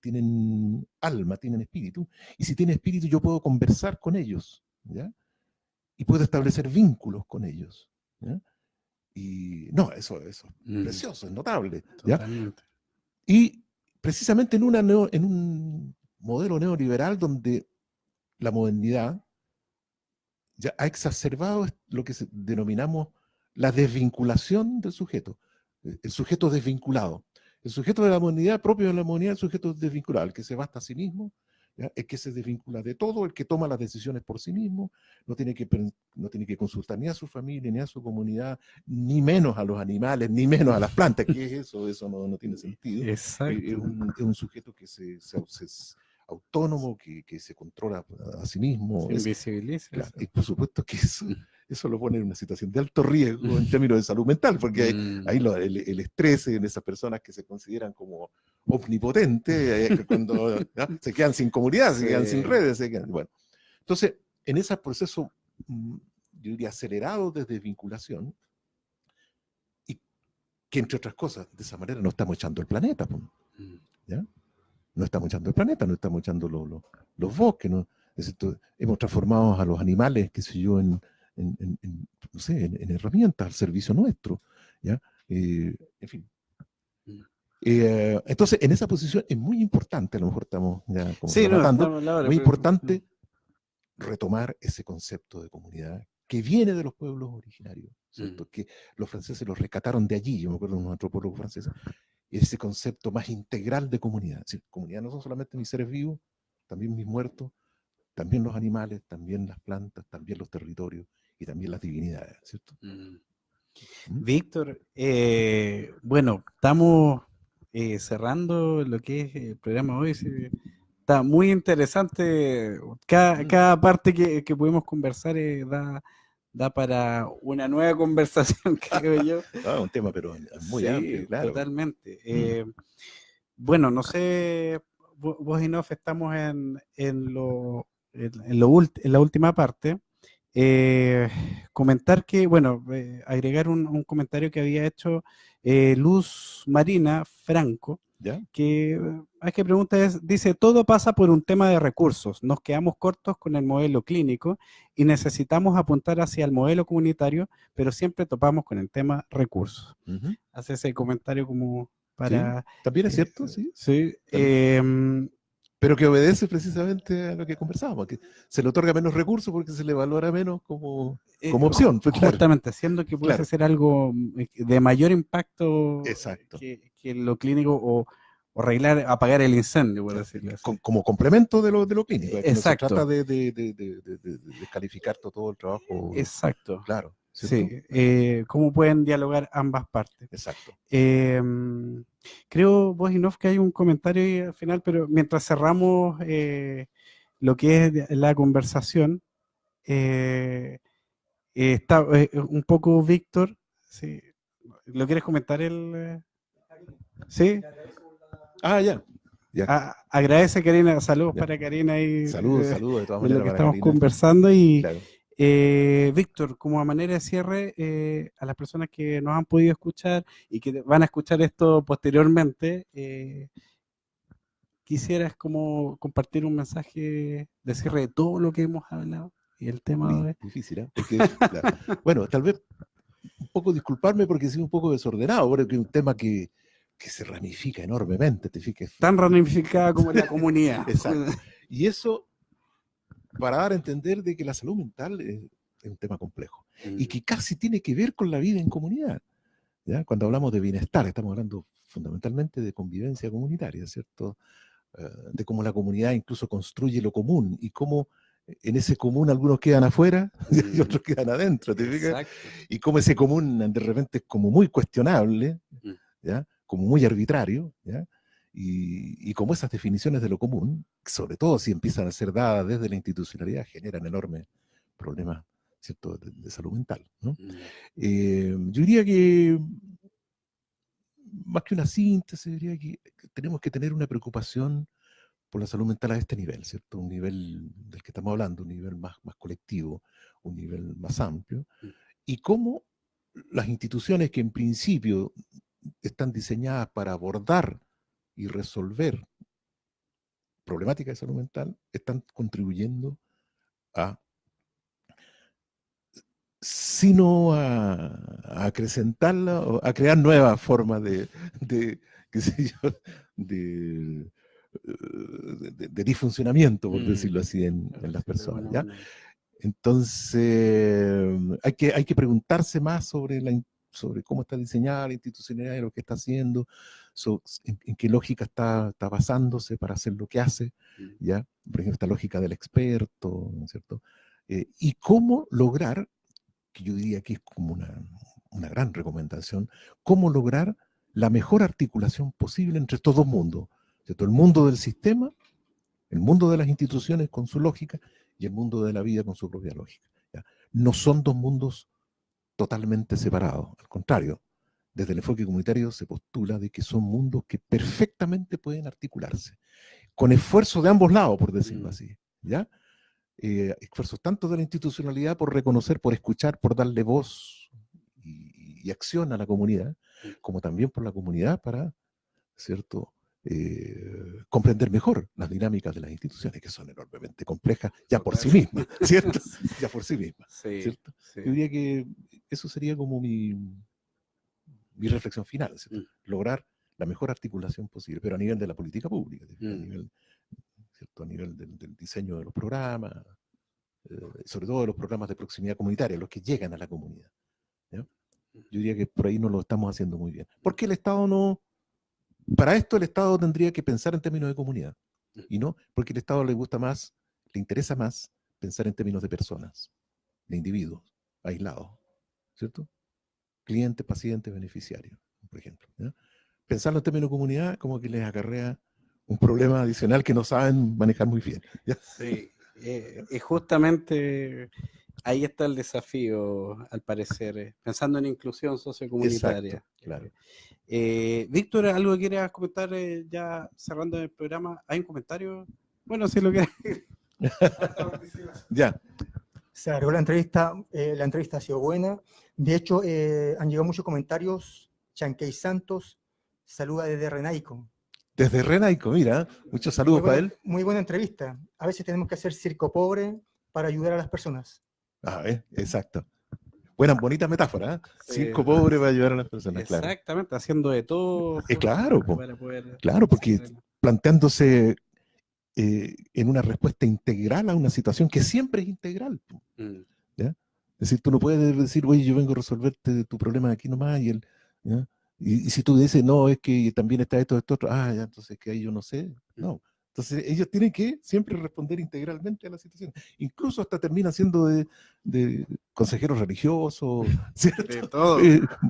tienen alma, tienen espíritu, y si tienen espíritu yo puedo conversar con ellos, ¿ya? Y puedo establecer vínculos con ellos, ¿ya? Y no, eso es precioso, es notable, ¿ya? Totalmente. Y precisamente en un modelo neoliberal donde la modernidad ya ha exacerbado lo que denominamos la desvinculación del sujeto, el sujeto desvinculado. El sujeto de la modernidad, propio de la modernidad, el sujeto desvinculado, el que se basta a sí mismo, ¿ya? El que se desvincula de todo, el que toma las decisiones por sí mismo, no tiene que consultar ni a su familia, ni a su comunidad, ni menos a los animales, ni menos a las plantas. ¿Qué es eso? Eso no tiene sentido. Exacto. Es un sujeto que es autónomo, que se controla a sí mismo. Se invisibiliza. Claro, y por supuesto que eso lo pone en una situación de alto riesgo en términos de salud mental, porque ahí el estrés en esas personas que se consideran como omnipotentes, cuando se quedan sin comunidad, se quedan sin redes, bueno. Entonces, en ese proceso, yo diría, acelerado de desvinculación, y que entre otras cosas, de esa manera no estamos echando el planeta, ¿ya? No estamos echando el planeta, no estamos echando los bosques, ¿no? Hemos transformado a los animales, qué sé yo, en herramientas al servicio nuestro, ¿ya? En fin. Entonces, en esa posición es muy importante, a lo mejor estamos ya como muy importante retomar ese concepto de comunidad que viene de los pueblos originarios, ¿cierto? Que los franceses los rescataron de allí. Yo me acuerdo de un antropólogo francés, ese concepto más integral de comunidad. Es decir, comunidad no son solamente mis seres vivos, también mis muertos, también los animales, también las plantas, también los territorios y también las divinidades, ¿cierto? Víctor, bueno, estamos cerrando lo que es el programa hoy. Está muy interesante. Cada parte que pudimos conversar da para una nueva conversación, creo yo. Un tema, pero muy Sí, amplio, claro. Totalmente. Bueno, no sé, vos y Nof estamos en la última parte. Comentar que, bueno, agregar un comentario que había hecho Luz Marina Franco, ¿Ya? que hay que preguntar dice, todo pasa por un tema de recursos, nos quedamos cortos con el modelo clínico y necesitamos apuntar hacia el modelo comunitario, pero siempre topamos con el tema recursos. Hace ese comentario como para... Sí, también es cierto, sí. Sí. Pero que obedece precisamente a lo que conversábamos, que se le otorga menos recursos porque se le valora menos como opción. Pues, claro. Justamente, haciendo que puede ser algo de mayor impacto que lo clínico o arreglar, apagar el incendio, por decirlo así. Como complemento de lo clínico. Exacto. No se trata de descalificar todo el trabajo. Exacto. Claro. ¿cierto? Sí, cómo pueden dialogar ambas partes. Exacto. Creo, vos y Nof, que hay un comentario ahí al final, pero mientras cerramos lo que es la conversación, está un poco Víctor, ¿sí? ¿Lo quieres comentar ¿Sí? Ya. Agradece, Karina, saludos para Karina y saludos de todas maneras lo que estamos conversando y claro. Víctor, como a manera de cierre, a las personas que nos han podido escuchar y que van a escuchar esto posteriormente, quisieras como compartir un mensaje de cierre de todo lo que hemos hablado y el tema de... Difícil, ¿eh? Porque, bueno, tal vez un poco disculparme porque soy un poco desordenado, porque es un tema que se ramifica enormemente, te fijas. Tan ramificada como la comunidad. Exacto. Y eso para dar a entender de que la salud mental es un tema complejo y que casi tiene que ver con la vida en comunidad. ¿Ya? Cuando hablamos de bienestar, estamos hablando fundamentalmente de convivencia comunitaria, ¿cierto? De cómo la comunidad incluso construye lo común y cómo en ese común algunos quedan afuera y otros quedan adentro, ¿te fijas? Y cómo ese común de repente es como muy cuestionable, ¿ya? Como muy arbitrario, ¿ya? Y como esas definiciones de lo común, sobre todo si empiezan a ser dadas desde la institucionalidad, generan enormes problemas, ¿cierto? De salud mental, ¿no? Yo diría que más que una síntesis, diría que tenemos que tener una preocupación por la salud mental a este nivel, ¿cierto? Un nivel del que estamos hablando, un nivel más colectivo, un nivel más amplio, y cómo las instituciones que en principio están diseñadas para abordar y resolver problemáticas de salud mental están contribuyendo a sino a acrecentarla o a crear nuevas formas qué sé yo, de disfuncionamiento, por decirlo así, en las personas. ¿Ya? Entonces, hay que preguntarse más sobre cómo está diseñada la institucionalidad, lo que está haciendo, en qué lógica está basándose para hacer lo que hace, ¿ya? Por ejemplo, esta lógica del experto, ¿no es cierto? Y cómo lograr, que yo diría que es como una gran recomendación, cómo lograr la mejor articulación posible entre estos dos mundos, ¿cierto? El mundo del sistema, el mundo de las instituciones con su lógica y el mundo de la vida con su propia lógica. ¿Ya? No son dos mundos totalmente separados, al contrario, desde el enfoque comunitario se postula de que son mundos que perfectamente pueden articularse, con esfuerzos de ambos lados, por decirlo así, ¿ya? Esfuerzos tanto de la institucionalidad por reconocer, por escuchar, por darle voz y acción a la comunidad, como también por la comunidad para, ¿cierto?, comprender mejor las dinámicas de las instituciones, que son enormemente complejas ya por sí mismas, ¿cierto? Ya por sí mismas, ¿cierto? Sí. Yo diría que eso sería como mi reflexión final, ¿cierto? Lograr la mejor articulación posible, pero a nivel de la política pública, a nivel, ¿cierto? A nivel del diseño de los programas, sobre todo de los programas de proximidad comunitaria, los que llegan a la comunidad. ¿Ya? Yo diría que por ahí no lo estamos haciendo muy bien. Porque el Estado no... Para esto el Estado tendría que pensar en términos de comunidad. Y no, porque al Estado le gusta más, le interesa más pensar en términos de personas, de individuos, aislados, ¿cierto? Clientes, pacientes, beneficiarios, por ejemplo. ¿Ya? Pensarlo en términos de comunidad como que les acarrea un problema adicional que no saben manejar muy bien. ¿Ya? Sí, y justamente ahí está el desafío, al parecer, pensando en inclusión sociocomunitaria. Exacto, claro. Víctor, ¿algo que quieras comentar ya cerrando el programa? ¿Hay un comentario? Bueno, si lo quieres. Ya. Se alargó la entrevista ha sido buena. De hecho, han llegado muchos comentarios. Chankey Santos saluda desde Renaico. Desde Renaico, mira, muchos saludos para él. Muy buena entrevista. A veces tenemos que hacer circo pobre para ayudar a las personas. Exacto. Buena, bonita metáfora, ¿eh? Sí. Circo pobre para ayudar a las personas, claro. Exactamente, haciendo de todo. Claro, para poder claro, porque planteándose en una respuesta integral a una situación que siempre es integral. ¿Ya? Es decir, tú no puedes decir, oye, yo vengo a resolverte tu problema aquí nomás, ¿ya? Y si tú dices, no, es que también está esto, otro, ya, entonces que ahí yo no sé. No. Entonces ellos tienen que siempre responder integralmente a la situación. Incluso hasta terminan siendo de consejeros religiosos, ¿cierto? De todo.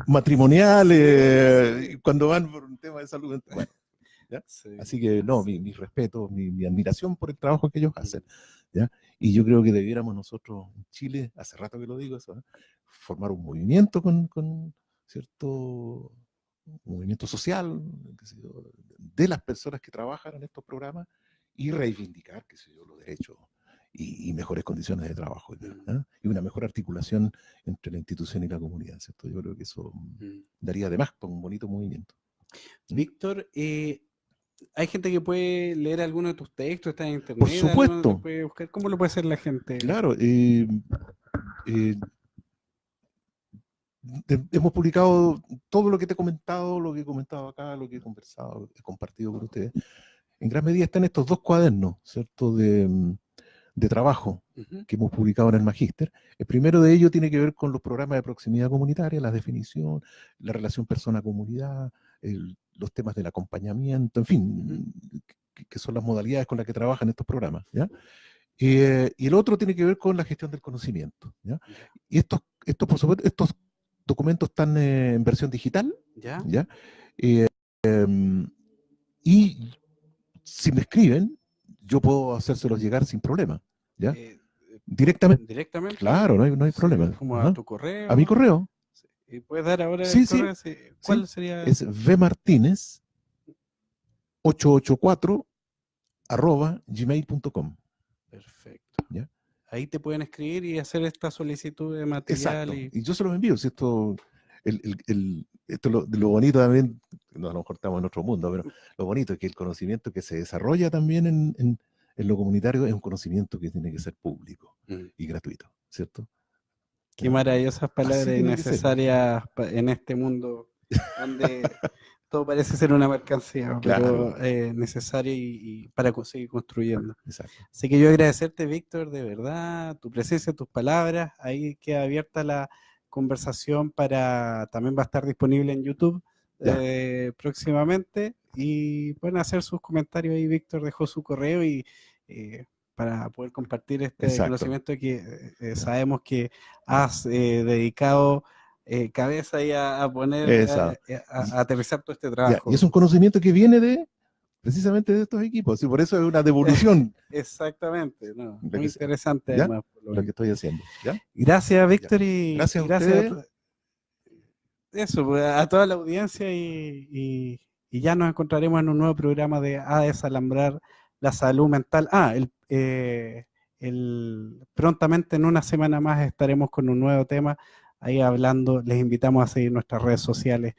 Matrimoniales, cuando van por un tema de salud. Bueno, ¿ya? Sí. Así que no, mi respeto, mi admiración por el trabajo que ellos hacen. ¿Ya? Y yo creo que debiéramos nosotros en Chile, hace rato que lo digo eso, formar un movimiento con cierto movimiento social, qué sé yo, de las personas que trabajan en estos programas y reivindicar, qué sé yo, los derechos y mejores condiciones de trabajo, ¿eh? Y una mejor articulación entre la institución y la comunidad, ¿cierto? Yo creo que eso daría además para un bonito movimiento. Víctor, ¿hay gente que puede leer alguno de tus textos? ¿Está en internet? Por supuesto. Puede buscar? ¿Cómo lo puede hacer la gente? Claro, hemos publicado todo lo que te he comentado, lo que he comentado acá, lo que he conversado, he compartido con ustedes. En gran medida están estos 2 cuadernos, ¿cierto?, de trabajo que hemos publicado en el Magíster. El primero de ellos tiene que ver con los programas de proximidad comunitaria, la definición, la relación persona-comunidad, los temas del acompañamiento, en fin, que son las modalidades con las que trabajan estos programas, ¿ya? Y el otro tiene que ver con la gestión del conocimiento, ¿ya? Y estos por supuesto, estos documentos están en versión digital, ¿ya? Y si me escriben, yo puedo hacérselos llegar sin problema, ¿ya? Directamente. Directamente. Claro, no hay problema. Como a tu correo. A mi correo. ¿Y puedes dar ahora el correo? Sí. ¿Cuál sería? Es vmartinez884@gmail.com. Perfecto. ¿Ya? Ahí te pueden escribir y hacer esta solicitud de material. Exacto. Y yo se los envío. Si esto, lo bonito también, no, a lo mejor estamos en otro mundo, pero lo bonito es que el conocimiento que se desarrolla también en lo comunitario es un conocimiento que tiene que ser público y gratuito, ¿cierto? Qué maravillosas palabras y necesarias en este mundo donde todo parece ser una mercancía, claro, pero necesaria y para seguir construyendo. Exacto. Así que yo agradecerte, Víctor, de verdad, tu presencia, tus palabras. Ahí queda abierta la conversación también va a estar disponible en YouTube próximamente, y pueden hacer sus comentarios ahí. Víctor dejó su correo y para poder compartir este conocimiento que sabemos que has dedicado cabeza ahí a poner, a aterrizar todo este trabajo. Y es un conocimiento que viene precisamente de estos equipos, y por eso es una devolución. Exactamente, no, muy interesante además. Lo que estoy haciendo. ¿Ya? Gracias, Víctor, y gracias a toda la audiencia, y ya nos encontraremos en un nuevo programa de A Desalambrar la Salud Mental. Prontamente, en una semana más, estaremos con un nuevo tema ahí hablando. Les invitamos a seguir nuestras redes sociales,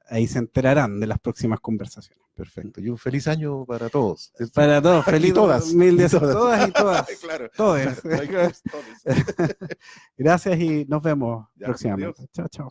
ahí se enterarán de las próximas conversaciones. Perfecto, y un feliz año para todos. Para todos, feliz 2010 a todas y todas. Claro. Todos. Gracias y nos vemos próximamente. Chao, chao.